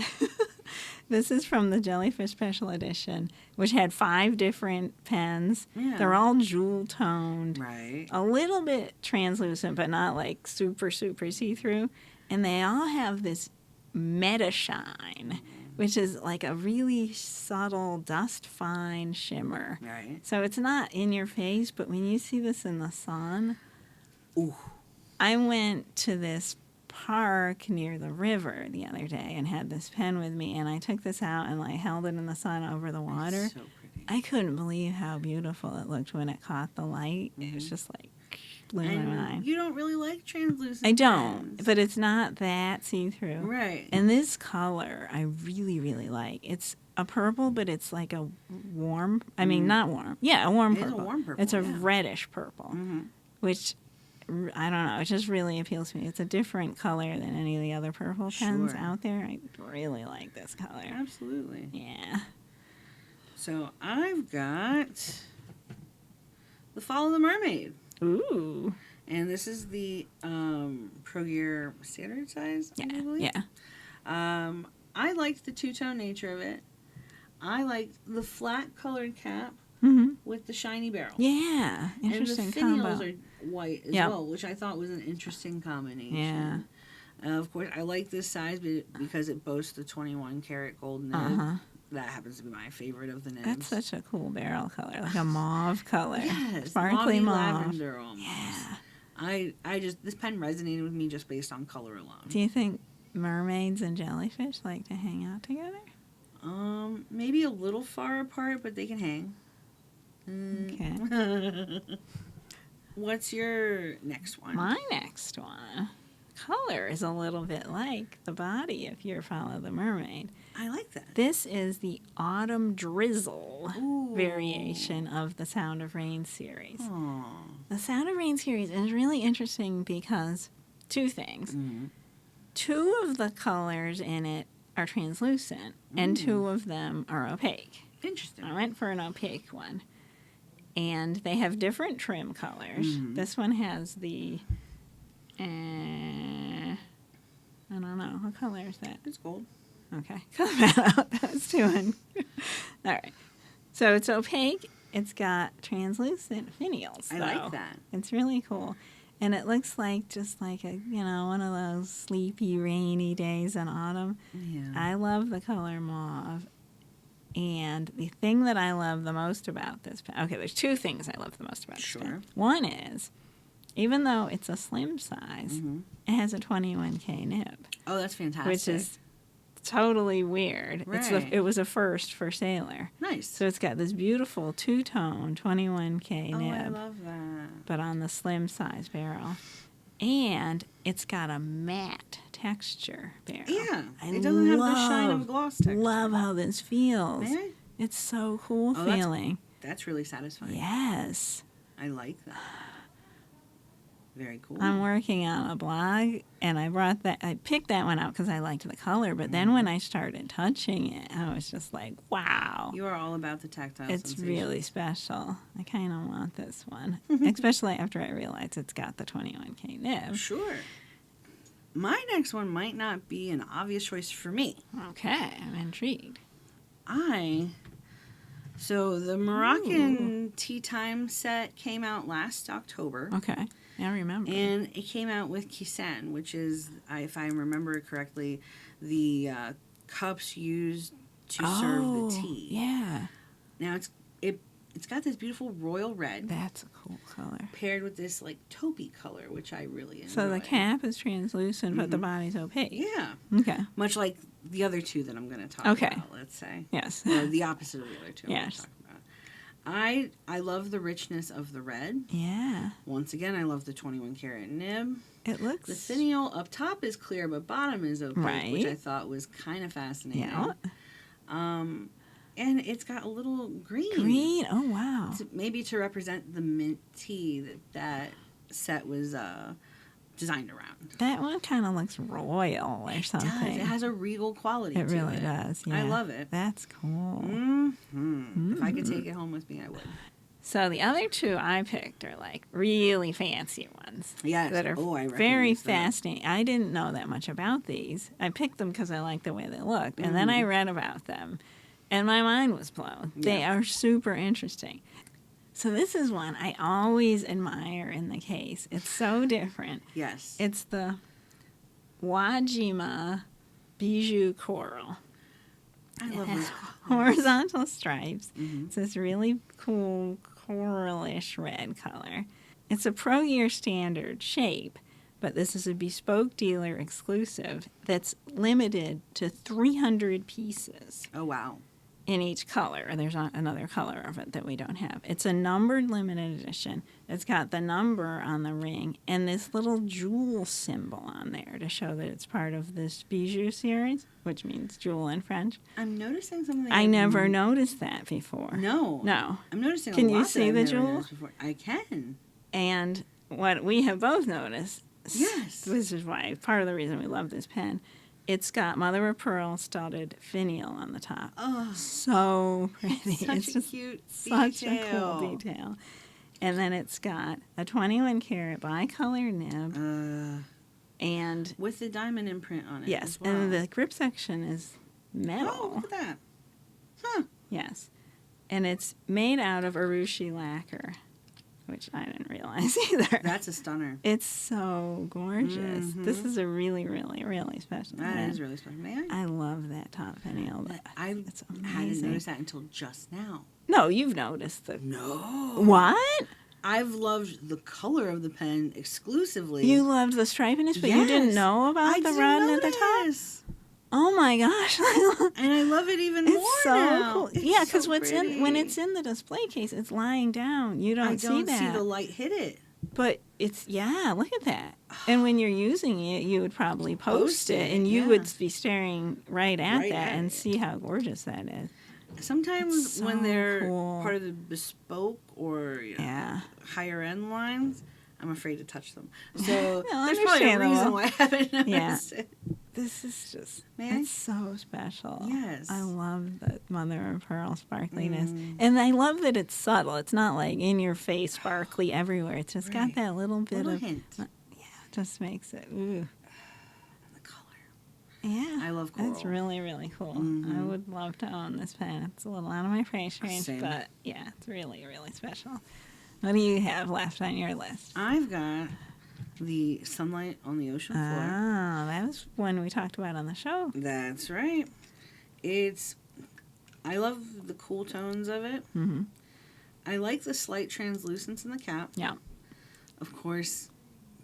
This is from the Jellyfish Special Edition, which had 5 different pens. Yeah. They're all jewel-toned. Right. A little bit translucent, but not like super, super see-through. And they all have this meta shine, which is like a really subtle, dust-fine shimmer. Right. So it's not in your face, but when you see this in the sun... Ooh. I went to this park near the river the other day and had this pen with me, and I took this out and like held it in the sun over the water. It's so pretty. I couldn't believe how beautiful it looked when it caught the light. It was just like blew my And mind. you don't really like translucent I don't, pens. but it's not that see-through. Right. And this color I really, really like. It's a purple, but it's like a warm, I mean, not warm. Yeah, a warm It is a purple. warm purple, It's a yeah. reddish purple, Mm-hmm. which I don't know. It just really appeals to me. It's a different color than any of the other purple pens Sure. out there. I really like this color. Absolutely. Yeah. So I've got the Follow the Mermaid. Ooh. And this is the Pro Gear standard size, I Yeah. believe. Yeah. I liked the two-tone nature of it. I liked the flat colored cap Mm-hmm. with the shiny barrel. Yeah. Interesting and the combo. finials are white as Yep. well, which I thought was an interesting combination. Yeah. Of course, I like this size because it boasts the 21 karat gold nib. Uh-huh. That happens to be my favorite of the nibs. That's such a cool barrel color, like a mauve color. Yes, Sparkly mauvey mauve. lavender almost. Yeah. I just, this pen resonated with me just based on color alone. Do you think mermaids and jellyfish like to hang out together? Maybe a little far apart, but they can hang. Okay. What's your next one? My next one, color is a little bit like the body of Your Follow the Mermaid. I like that. This is the Autumn Drizzle Ooh. variation of the Sound of Rain series. Aw. The Sound of Rain series is really interesting because 2 things. Mm-hmm. 2 of the colors in it are translucent, and 2 of them are opaque. Interesting. I went for an opaque one. And they have different trim colors. Mhm. This one has the, I don't know, what color is that? It's gold. Okay, cut that out. That was too All right. So it's opaque. It's got translucent finials. I like that. It's really cool. And it looks like just like a, one of those sleepy, rainy days in autumn. Yeah. I love the color mauve. And the thing that I love the most about this pen, okay, there's 2 things I love the most about this pen. One is, even though it's a slim size, it has a 21K nib. Oh, that's fantastic. Which is totally weird. Right. It was a first for Sailor. nice. So it's got this beautiful 2-tone 21K Oh, nib, I love that. but on the slim size barrel. And it's got a matte texture barrel. Yeah. I It doesn't have the shine of gloss texture. Love how this feels. May I? It's so cool Oh, that's- feeling. That's really satisfying. Yes. I like that. Very cool. I'm working on a blog, and I picked that one out because I liked the color, but then when I started touching it, I was just like, wow. You are all about the tactile It's sensation. really special. I kind of want this one, especially after I realized it's got the 21K nib. Sure. My next one might not be an obvious choice for me. Okay, I'm intrigued. So the Moroccan Tea Time set came out last October. Okay, I remember. And it came out with Kisan, which is, if I remember correctly, the cups used to serve the tea. Yeah, Now it's got this beautiful royal red that's a cool color. paired with this like taupey color, which I really enjoy. So the cap is translucent, but the body's opaque. Yeah. Okay. Much like the other 2 that I'm going to talk Okay. about, let's say. Yes. Or the opposite of the other 2 I'm going Yes. to talk about. I love the richness of the red. Yeah. Once again, I love the 21 karat nib. It looks. The finial up top is clear, but bottom is opaque, Right. which I thought was kind of fascinating. Yeah. And it's got a little green. Green. Oh wow. Maybe to represent the mint tea that set was designed around. That one kind of looks royal or something. It does. It has a regal quality to it. It really does, yeah. I love it. That's cool. If I could take it home with me, I would. So the other two I picked are like really fancy ones. Yes. That are very fascinating. I didn't know that much about these. I picked them because I liked the way they looked. And then I read about them. And my mind was blown. Yeah. They are super interesting. So this is one I always admire in the case. It's so different. Yes. It's the Wajima Bijou Coral. I love those horizontal stripes. It's this really cool coralish red color. It's a Pro Year standard shape, but this is a bespoke dealer exclusive that's limited to 300 pieces. Oh, wow. In each color. There's not another color of it that we don't have. It's a numbered limited edition. It's got the number on the ring and this little jewel symbol on there to show that it's part of this bijou series, which means jewel in French. I'm noticing something. I never noticed that before. No. I'm noticing Can a lot you see the jewel? I can. And what we have both noticed, yes, this is why, part of the reason we love this pen, it's got mother of pearl studded finial on the top. Oh, so pretty. It's just cute such detail. a cool detail. And then it's got a 21 karat bicolor nib. And with the diamond imprint on it. Yes, as well. and the grip section is metal. Oh, look at that. Huh. Yes. And it's made out of urushi lacquer, which I didn't realize either. That's a stunner. It's so gorgeous. This is a really, really, really special That pen. is really special. May I? I love that top finial. It's amazing. I hadn't noticed that until just now. No, you've noticed the... No. What? I've loved the color of the pen exclusively. You loved the stripiness, but you didn't know about the Roden at the top? Oh my gosh. And I love it even more now. Cool. It's yeah, because so when it's in the display case, it's lying down. You don't see that. I don't see the light hit it. But it's, look at that. And when you're using it, you would probably post it, and you would be staring right at that and see how gorgeous that is. Sometimes when they're part of the bespoke or higher end lines, I'm afraid to touch them. So there's probably a reason why I haven't noticed it. This is just, it's so special. Yes. I love the mother of pearl sparkliness. And I love that it's subtle. It's not like in your face, sparkly everywhere. It's just got that little bit of hint. Yeah, it just makes it, ooh. And the color. Yeah. I love coral. It's really, really cool. I would love to own this pen. It's a little out of my price range, but yeah, it's really, really special. What do you have left on your list? I've got the Sunlight on the Ocean Floor. Ah, that was one we talked about on the show. That's right. I love the cool tones of it. I like the slight translucence in the cap. Yeah. Of course,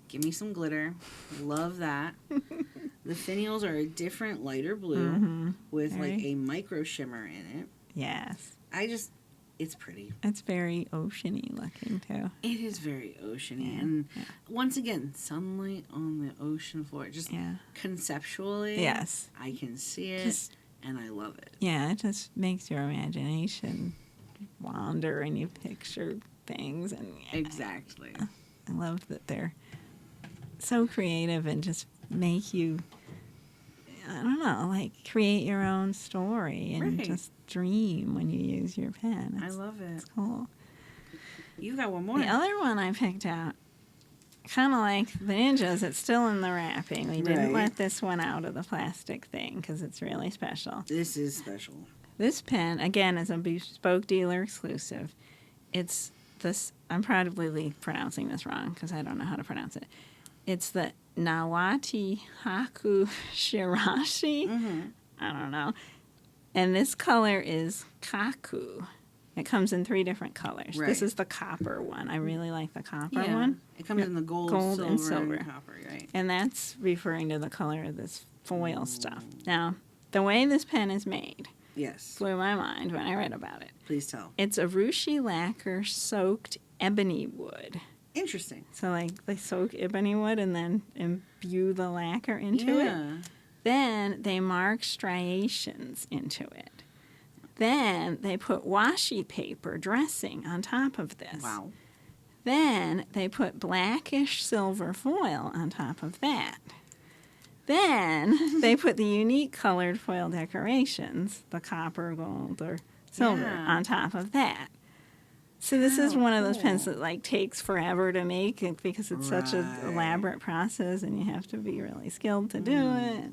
give me some glitter. Love that. The finials are a different lighter blue with like a micro shimmer in it. Yes. It's pretty. It's very oceany looking, too. It is very oceany. And once again, sunlight on the ocean floor. Just conceptually, yes, I can see it, and I love it. Yeah, it just makes your imagination wander, and you picture things. And exactly. I love that they're so creative and just make you, I don't know, like create your own story and just dream when you use your pen. I love it. It's cool. You got one more. The other one I picked out, kind of like the Ninjas, it's still in the wrapping. We didn't let this one out of the plastic thing because it's really special. This is special. This pen, again, is a bespoke dealer exclusive. It's this, I'm probably pronouncing this wrong because I don't know how to pronounce it. It's the Nawati Haku Shirashi. I don't know. And this color is Kaku. It comes in 3 different colors. This is the copper one. I really like the copper one. It comes in the gold, silver, and copper, right? And that's referring to the color of this foil stuff. Now, the way this pen is made blew my mind when I read about it. Please tell. It's a rushi lacquer soaked ebony wood. Interesting. So, like, they soak ebony wood and then imbue the lacquer into it. Then they mark striations into it. Then they put washi paper dressing on top of this. Wow. Then they put blackish silver foil on top of that. Then they put the unique colored foil decorations, the copper, gold, or silver, on top of that. So this is one of those pens that like takes forever to make it because it's such an elaborate process and you have to be really skilled to do it.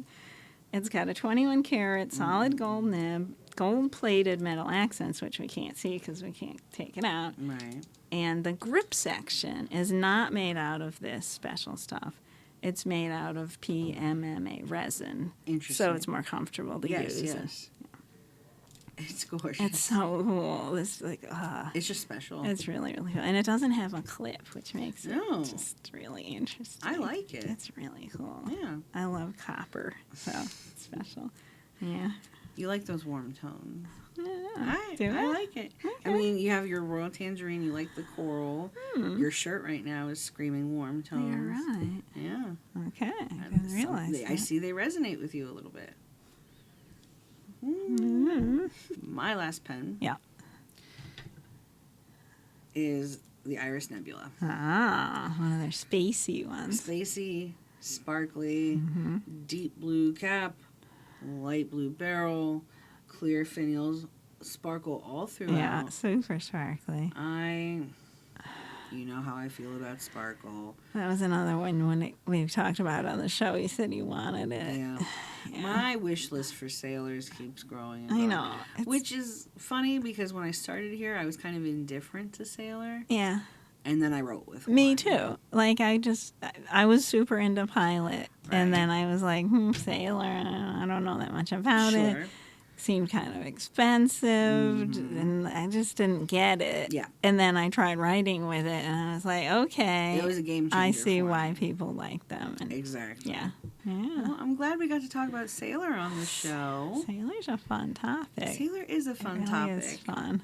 It's got a 21 karat solid gold nib, gold plated metal accents, which we can't see because we can't take it out. Right. And the grip section is not made out of this special stuff. It's made out of PMMA resin. Interesting. So it's more comfortable to use. Yes. It's gorgeous. It's so cool. It's like, it's just special. it's really, really cool. And it doesn't have a clip, which makes it No. just really interesting. I like it. It's really cool. Yeah. I love copper, so it's special. Yeah. You like those warm tones. I I like it. I Okay. mean, you have your royal tangerine. You like the coral. Your shirt right now is screaming warm tones. You're right. Yeah. Okay. I didn't realize I that. see they resonate with you a little bit. Mm-hmm. My last pen Yeah. is the Iris Nebula. Ah, one of their spacey ones. Spacey, sparkly, Mm-hmm. deep blue cap, light blue barrel, clear finials, sparkle all throughout. Yeah, super sparkly. You know how I feel about sparkle. That was another one when we talked about it on the show. You said you wanted it. Yeah. Yeah. My wish list for sailors keeps growing. and I growing. know. It's- Which is funny because when I started here, I was kind of indifferent to sailor. Yeah. And then I wrote with Me one. too. Like I was super into pilot, and Right. then I was like, sailor. I don't know that much about it. Sure. Seemed kind of expensive, and I just didn't get it. Yeah. And then I tried writing with it, and I was like, okay, It was a game changer. I see for why me. people like them. And Exactly. yeah, yeah. Well, I'm glad we got to talk about sailor on the show. Sailor's a fun topic. Sailor is a fun It really topic. is fun.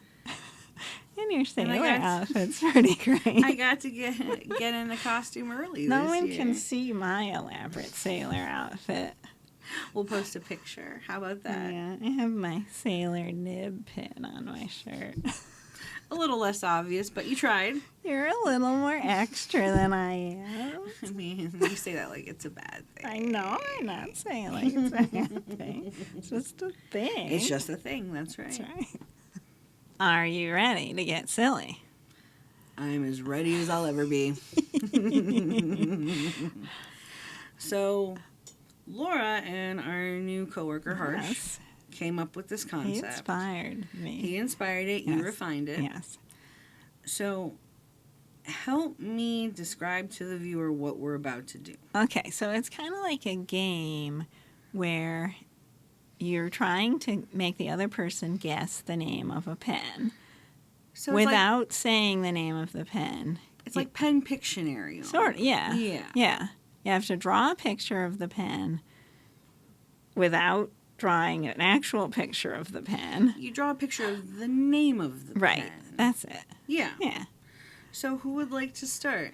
And your sailor got- outfit's pretty great. I got to get in a costume early No this one year. can see my elaborate sailor outfit. We'll post a picture. How about that? Yeah, I have my sailor nib pin on my shirt. A little less obvious, but you tried. You're a little more extra than I am. I mean, you say that like it's a bad thing. I know, I'm not saying like it's a bad thing. It's just a thing. It's just a thing. That's right. That's right. Are you ready to get silly? I'm as ready as I'll ever be. So, Laura and our new coworker Harsh Yes. came up with this He concept. inspired me. He inspired it. You Yes. refined it. Yes. So, help me describe to the viewer what we're about to do. Okay, so it's kind of like a game where you're trying to make the other person guess the name of a pen So without saying the name of the pen. it's like Pen Pictionary. Sort of, yeah. Yeah. Yeah. You have to draw a picture of the pen without drawing an actual picture of the pen. You draw a picture of the name of the Right. pen. That's it. Yeah. Yeah. So who would like to start?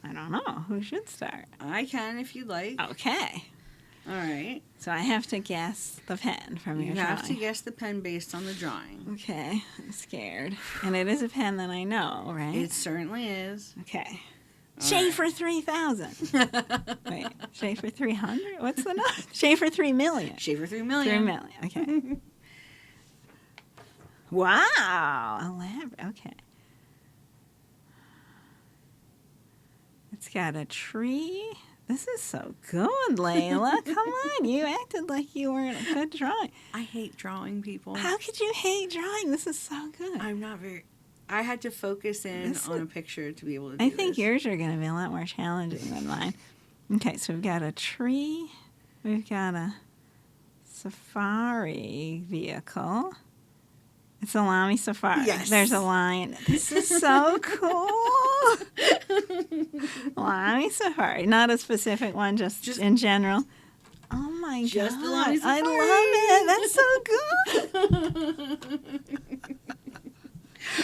I don't know. Who should start? I can if you'd like. Okay. All right. So I have to guess the pen from You your have drawing. to guess the pen based on the drawing. Okay. I'm scared. And it is a pen that I know, right? It certainly is. Okay. All Schaefer 3000. Wait, Schaefer 300? What's the number? Schaefer 3 million. Schaefer 3 3 million. million. Okay. Wow. Elaborate. Okay. It's got a tree. This is so good, Leila. Come on. You acted like you weren't a good drawing. I hate drawing people. How could you hate drawing? This is so good. I'm not very. I had to focus in This on is- a picture to be able to do I think this. yours are going to be a lot more challenging than mine. Okay, so we've got a tree. We've got a safari vehicle. It's a Lamy Safari. Yes. There's a lion. This is so cool. Lamy Safari. Not a specific one, just in general. Oh my Just god. the Lamy I love it. That's so good.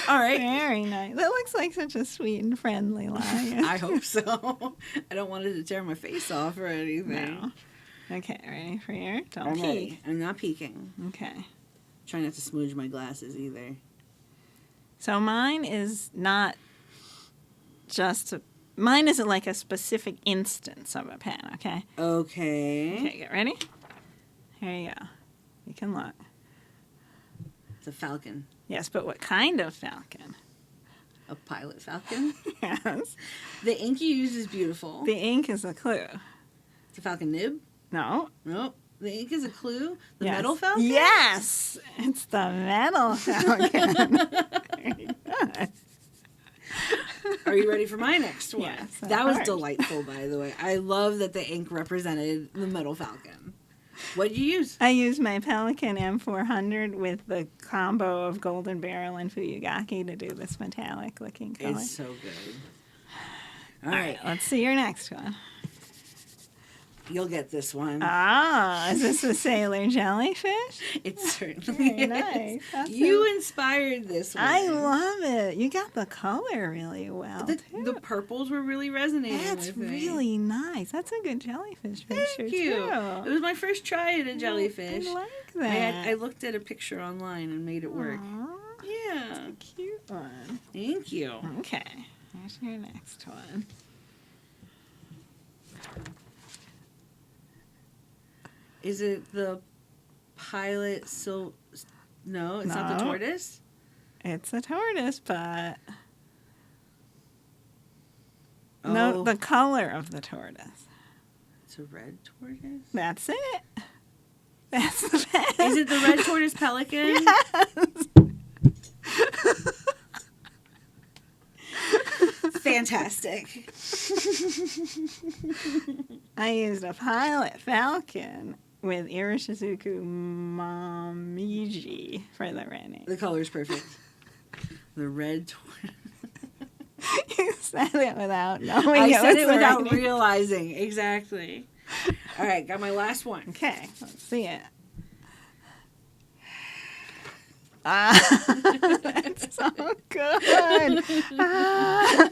All right. Very nice. That looks like such a sweet and friendly lion. I hope so. I don't want it to tear my face off or anything. No. Okay, ready for your? Don't I'm peek. ready. I'm not peeking. Okay. Try not to smooge my glasses either. So mine is not just mine isn't like a specific instance of a pen, okay? Okay. Okay, get ready? Here you go. You can look. It's a falcon. Yes, but what kind of falcon? A pilot falcon. Yes. The ink you use is beautiful. The ink is a clue. It's a falcon nib. No. Nope. The ink is a clue. The Yes. metal falcon. Yes, it's the metal falcon. Very good. Are you ready for my next one? Yes, of that was course. delightful, by the way. I love that the ink represented the metal falcon. What did you use? I used my Pelican M400 with the combo of Golden Barrel and Fuyugaki to do this metallic looking color. It's so good. All All right. right, let's see your next one. You'll get this one. Ah, is this a sailor jellyfish? It certainly Very is. nice. That's You inspired this one. I love it. You got the color really well, the too. purples were really resonating That's with me. really nice. That's a good jellyfish picture, Thank you. too. It was my first try at a jellyfish. I like that. I looked at a picture online and made it work. Aw, Yeah. that's a cute one. Thank you. Okay, here's your next one. Is it the pilot No, it's not the No. tortoise. It's a tortoise, but Oh, no, the color of the tortoise. it's a red tortoise. That's it. That's the best. Is it the red tortoise pelican? Fantastic. I used a pilot falcon with Irishizuku Momiji for the running. The color's perfect. The red tortoise. You said it without knowing I it said was it the without writing. realizing. Exactly. All right, got my last one. Okay, let's see it. Ah, that's so good. Ah.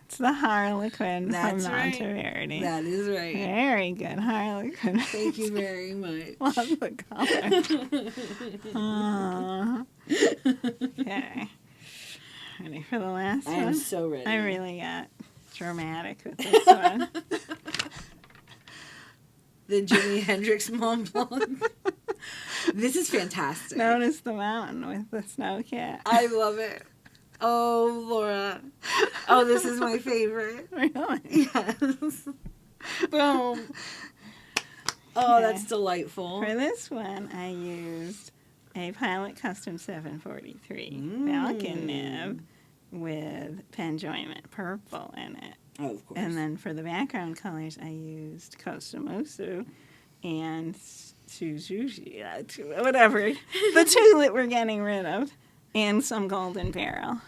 It's the Harlequin That's from right. Monteverdi. That is right. Very good Harlequin. Thank you very much. Love the color. Okay. Ready for the last I am one? so ready. I really got dramatic with this one. The Jimi Hendrix Mont Blanc. This is fantastic. Notice the mountain with the snow cat. I love it. Oh, Laura. Oh, this is my favorite. Really? Yes. Boom. Oh, that's delightful. For this one, I used a Pilot Custom 743 Mm. Falcon nib with Penjoyment purple in it. Oh, of course. And then for the background colors, I used Kosumosu and Suuji, whatever, the two that we're getting rid of, and some Golden Barrel.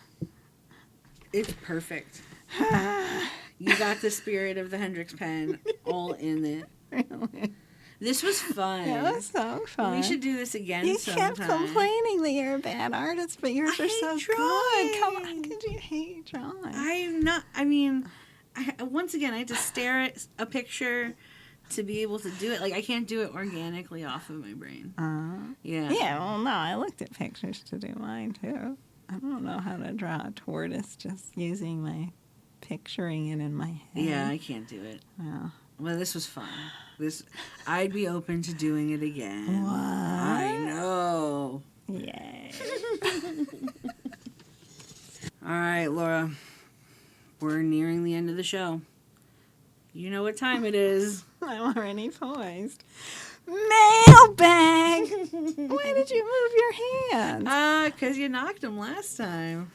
It's perfect. You got the spirit of the Hendrix pen all in it. Really? This was fun. It was so fun. We should do this again You sometime. kept complaining that you're a bad artist, but yours I are so hate good. Come drawing. on, could you hate drawing? I'm not, I mean, once again, I had to stare at a picture to be able to do it. Like, I can't do it organically off of my brain. Yeah. Yeah, well, no, I looked at pictures to do mine, too. I don't know how to draw a tortoise just using my picturing it in my head. Yeah, I can't do it. Well, Well, this was fun. I'd be open to doing it again. what? I know. Yay. All right, Laura. We're nearing the end of the show. You know what time it is. I'm already poised. Mailbag! Why did you move your hand? 'Cause you knocked him last time.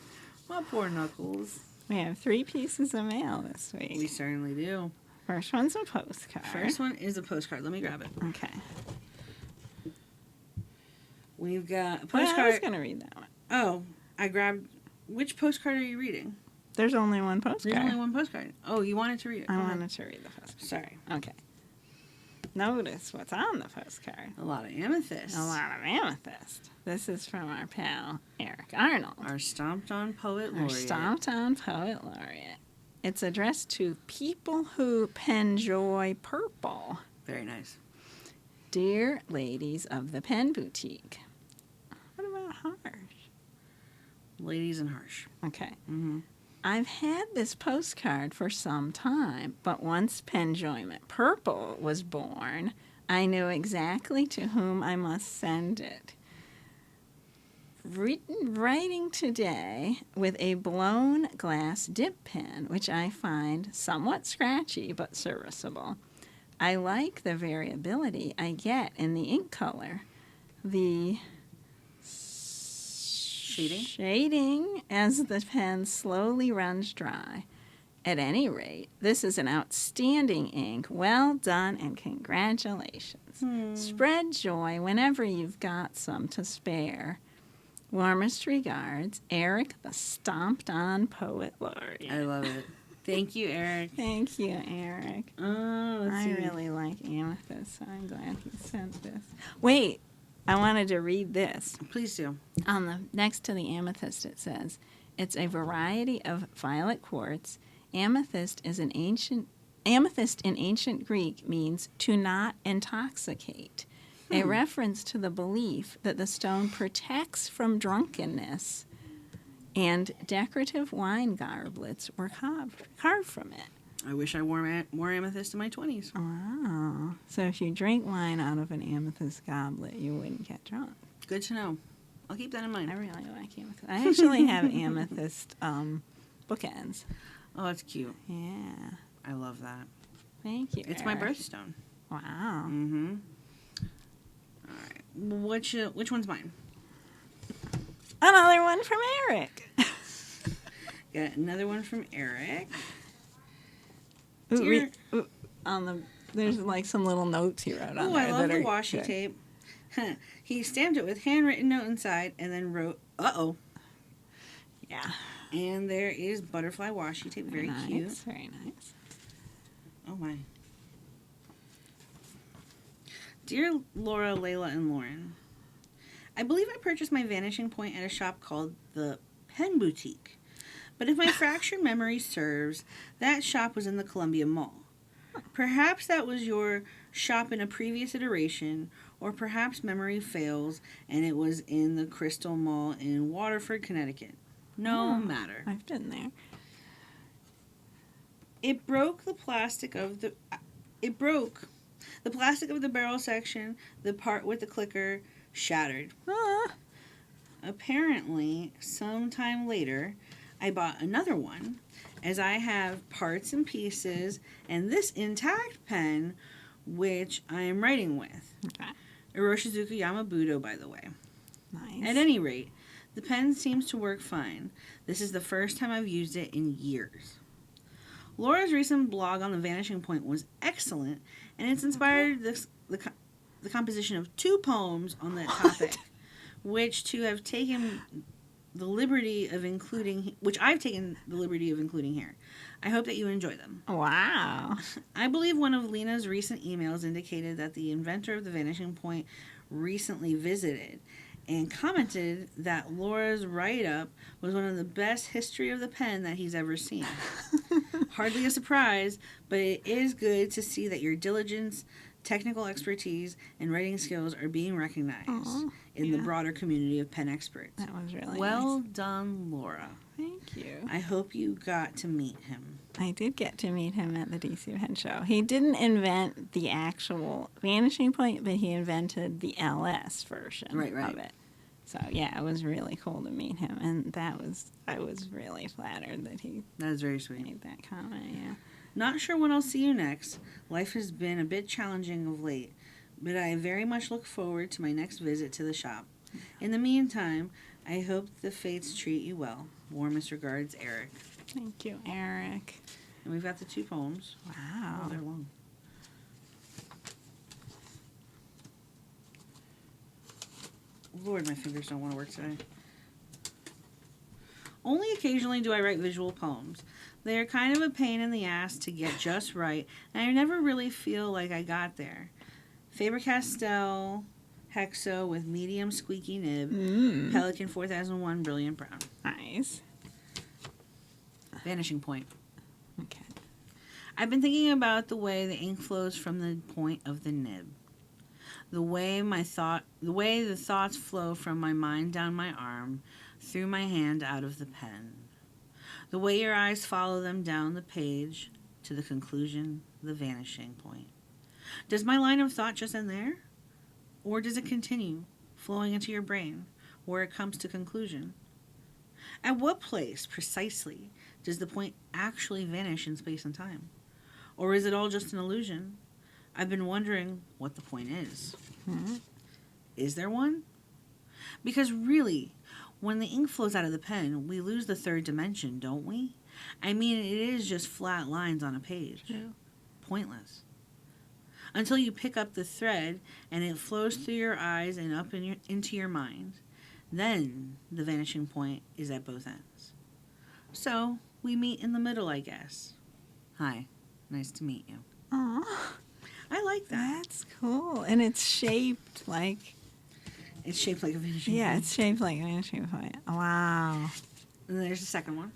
My poor Knuckles. We have 3 pieces of mail this week. We certainly do. First one's a postcard. First one is a postcard. Let me grab it. Okay. We've got a Well, I was postcard. going to read that one. Oh, I grabbed. Which postcard are you reading? There's only one postcard. There's only one postcard. Oh, you wanted to read it. I Go ahead. wanted to read the postcard. Sorry. Okay. Notice what's on the postcard. A lot of amethyst. A lot of amethyst. This is from our pal, Eric Arnold. Our stomped on poet Our laureate. stomped on poet laureate. It's addressed to people who penjoy purple. Very nice. Dear ladies of the pen boutique. What about harsh? Ladies and harsh. Okay. Mm-hmm. I've had this postcard for some time, but once Penjoyment Purple was born, I knew exactly to whom I must send it. Writing today with a blown glass dip pen, which I find somewhat scratchy but serviceable. I like the variability I get in the ink color. The shading as the pen slowly runs dry. At any rate, this is an outstanding ink. Well done and congratulations. Spread joy whenever you've got some to spare. Warmest regards, Eric, the stomped-on poet laureate. I love it. Thank you, Eric. Thank you, Eric. Let's see. Really like amethyst, so I'm glad he sent this. Wait, I wanted to read this. Please do. On the next to the amethyst, it says, it's a variety of violet quartz. Amethyst in ancient Greek means to not intoxicate, a reference to the belief that the stone protects from drunkenness, and decorative wine goblets were carved from it. I wish I wore amethyst in my 20s. Wow. So if you drink wine out of an amethyst goblet, you wouldn't get drunk. Good to know. I'll keep that in mind. I really like amethyst. I actually have amethyst bookends. Oh, that's cute. Yeah. I love that. Thank you, It's Eric. my birthstone. Wow. Mm-hmm. All right. Which one's mine? Another one from Eric. Got another one from Eric. Ooh, there's like some little notes he wrote on Oh, there. I love that the are washi good. tape. He stamped it with handwritten note inside and then wrote, uh-oh. Yeah. And there is butterfly washi tape. Very nice, cute. Very nice. Oh, my. Dear Laura, Leila, and Lauren, I believe I purchased my Vanishing Point at a shop called the Pen Boutique. But if my fractured memory serves, that shop was in the Columbia Mall. Perhaps that was your shop in a previous iteration, or perhaps memory fails and it was in the Crystal Mall in Waterford, Connecticut. No matter. I've been there. It broke the plastic of the barrel section. The part with the clicker shattered. Apparently, sometime later, I bought another one, as I have parts and pieces and this intact pen, which I am writing with. Okay. Iroshizuku Yamabudo, by the way. Nice. At any rate, the pen seems to work fine. This is the first time I've used it in years. Laura's recent blog on the Vanishing Point was excellent, and it's inspired the composition of 2 poems on that topic, which I've taken the liberty of including here. I hope that you enjoy them. Wow. I believe one of Lena's recent emails indicated that the inventor of the Vanishing Point recently visited and commented that Laura's write-up was one of the best history of the pen that he's ever seen. Hardly a surprise, but it is good to see that your diligence, technical expertise, and writing skills are being recognized in the broader community of pen experts. That was really Well nice. done, Laura. Thank you. I hope you got to meet him. I did get to meet him at the DC Pen Show. He didn't invent the actual Vanishing Point, but he invented the LS version of it. So, yeah, it was really cool to meet him. And I was really flattered that he That is very sweet. made that comment, yeah. Not sure when I'll see you next. Life has been a bit challenging of late, but I very much look forward to my next visit to the shop. In the meantime, I hope the fates treat you well. Warmest regards, Eric. Thank you, Eric. And we've got the 2 poems. Wow. Oh, they're long. Lord, my fingers don't want to work today. Only occasionally do I write visual poems. They are kind of a pain in the ass to get just right, and I never really feel like I got there. Faber-Castell Hexo with medium squeaky nib. Pelican 4001 Brilliant Brown. Nice. Vanishing Point. Okay. I've been thinking about the way the ink flows from the point of the nib. The way the thoughts flow from my mind down my arm, through my hand out of the pen. The way your eyes follow them down the page to the conclusion, the vanishing point. Does my line of thought just end there? Or does it continue, flowing into your brain, where it comes to conclusion? At what place, precisely, does the point actually vanish in space and time? Or is it all just an illusion? I've been wondering what the point is. Is there one? Because really, when the ink flows out of the pen, we lose the third dimension, don't we? I mean, it is just flat lines on a page. True. Pointless. Until you pick up the thread and it flows through your eyes and up into your mind. Then the vanishing point is at both ends. So we meet in the middle, I guess. Hi, nice to meet you. Aw, I like that. that's cool. And it's shaped like, It's shaped like a vanishing yeah, point. it's shaped like a vanishing point. Wow. And there's the second one.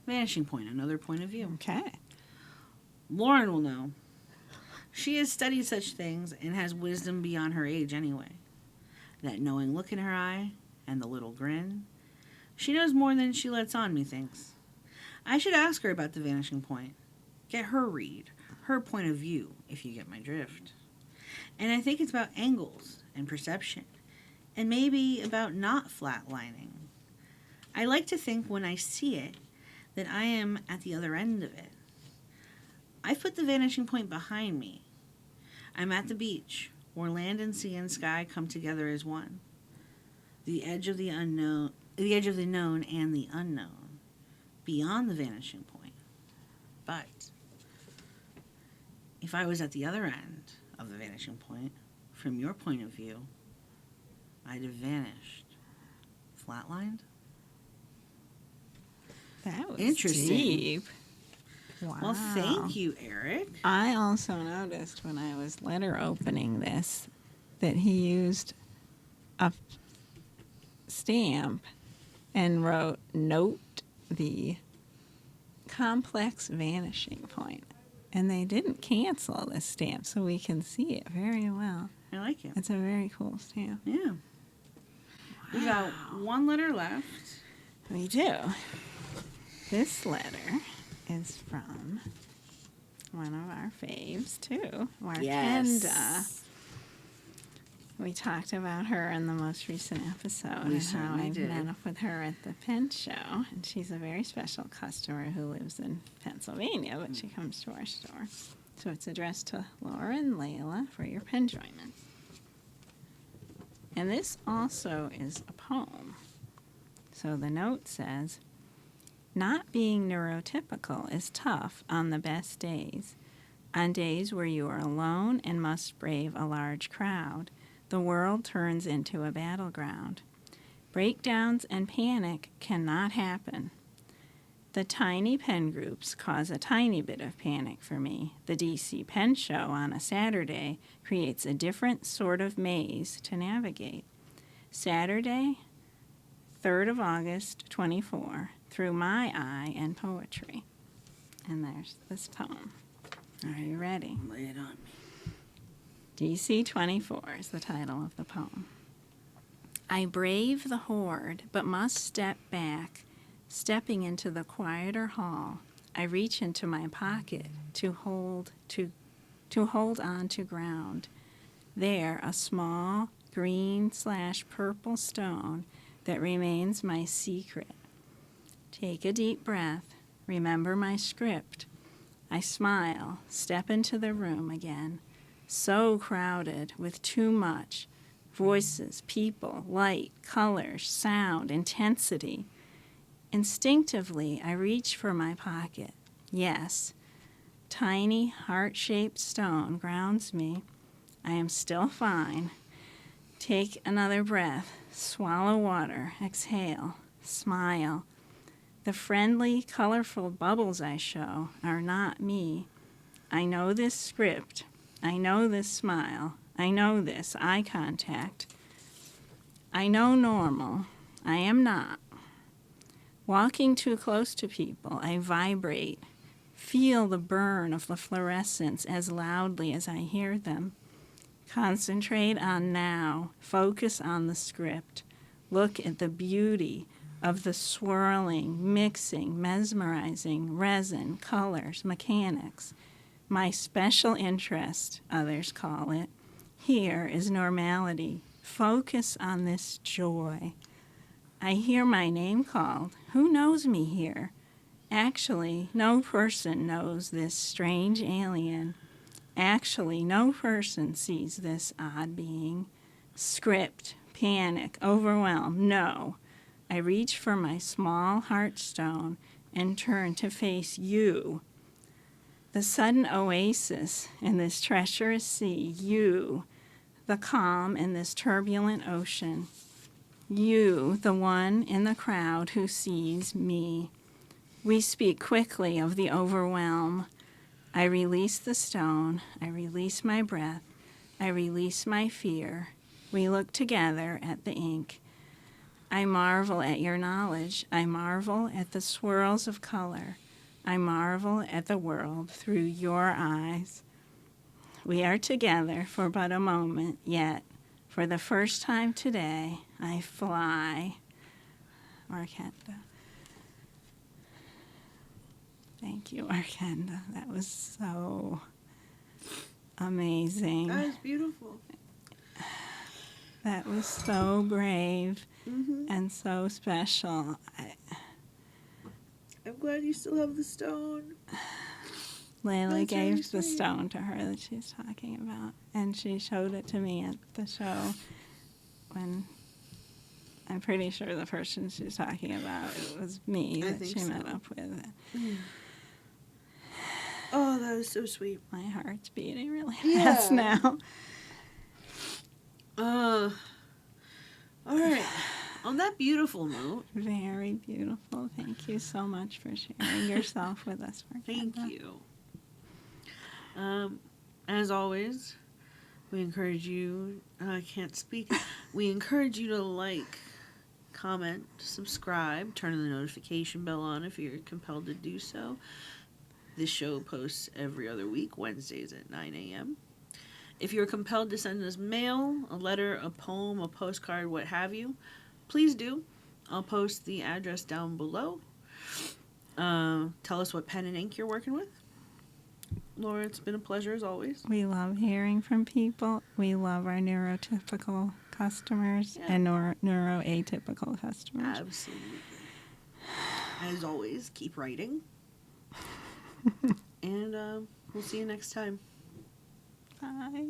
Vanishing point, another point of view. Okay. Lauren will know. She has studied such things and has wisdom beyond her age anyway. That knowing look in her eye and the little grin. She knows more than she lets on, methinks. I should ask her about the vanishing point. Get her read, her point of view, if you get my drift. And I think it's about angles and perception, and maybe about not flatlining. I like to think when I see it that I am at the other end of it. I've put the vanishing point behind me. I'm at the beach, where land and sea and sky come together as one. The edge of the unknown, the edge of the known and the unknown, beyond the vanishing point. But if I was at the other end of the vanishing point, from your point of view, I'd have vanished. Flatlined? That was Interesting. deep. Wow. Well, thank you, Eric. I also noticed when I was letter opening this that he used a stamp and wrote, "Note the complex vanishing point." And they didn't cancel this stamp, so we can see it very well. I like it. It's a very cool stamp. Yeah. We got one letter left. We do. This letter is from one of our faves, too, Markenda. We talked about her in the most recent episode We and how certainly I did. met up with her at the pen show. And she's a very special customer who lives in Pennsylvania, but she comes to our store. So it's addressed to Laura and Leila for Your Penjoyment. And this also is a poem. So the note says, "Not being neurotypical is tough on the best days. On days where you are alone and must brave a large crowd, the world turns into a battleground. Breakdowns and panic cannot happen. The tiny pen groups cause a tiny bit of panic for me. The DC Pen Show on a Saturday creates a different sort of maze to navigate. Saturday, 3rd of August, 24, through my eye and poetry." And there's this poem. Are you ready? Lay it on me. DC 24 is the title of the poem. I brave the horde, but must step back. Stepping into the quieter hall, I reach into my pocket to hold on to ground. There, a small green/purple stone that remains my secret. Take a deep breath. Remember my script. I smile, step into the room again. So crowded with too much. Voices, people, light, colors, sound, intensity. Instinctively, I reach for my pocket. Yes, tiny heart-shaped stone grounds me. I am still fine. Take another breath. Swallow water. Exhale. Smile. The friendly, colorful bubbles I show are not me. I know this script. I know this smile. I know this eye contact. I know normal. I am not. Walking too close to people, I vibrate. Feel the burn of the fluorescents as loudly as I hear them. Concentrate on now. Focus on the script. Look at the beauty of the swirling, mixing, mesmerizing resin, colors, mechanics. My special interest, others call it, here is normality. Focus on this joy. I hear my name called. Who knows me here? Actually, no person knows this strange alien. Actually, no person sees this odd being. Script, panic, overwhelm, no. I reach for my small heartstone and turn to face you. The sudden oasis in this treacherous sea, you. The calm in this turbulent ocean. You, the one in the crowd who sees me. We speak quickly of the overwhelm. I release the stone. I release my breath. I release my fear. We look together at the ink. I marvel at your knowledge. I marvel at the swirls of color. I marvel at the world through your eyes. We are together for but a moment, yet for the first time today, I fly. Arkenda. Thank you, Arkenda. That was so amazing. That was beautiful. That was so brave Mm-hmm. and so special. I'm glad you still have the stone. Leila That's gave really the sweet. stone to her that she's talking about, and she showed it to me at the show when I'm pretty sure the person she's talking about it was me I that think she met so. up with. Oh, that was so sweet. My heart's beating really Yeah. fast now. All right. On that beautiful note, Very beautiful. Thank you so much for sharing yourself with us. thank Arkenda. you. As always, we encourage you, I can't speak, we encourage you to like, comment, subscribe, turn the notification bell on if you're compelled to do so. This show posts every other week, Wednesdays at 9 a.m. If you're compelled to send us mail, a letter, a poem, a postcard, what have you, please do. I'll post the address down below. Tell us what pen and ink you're working with. Laura, it's been a pleasure as always. We love hearing from people. We love our neurotypical customers Yeah. and neuroatypical customers. Absolutely. As always, keep writing. And we'll see you next time. Bye.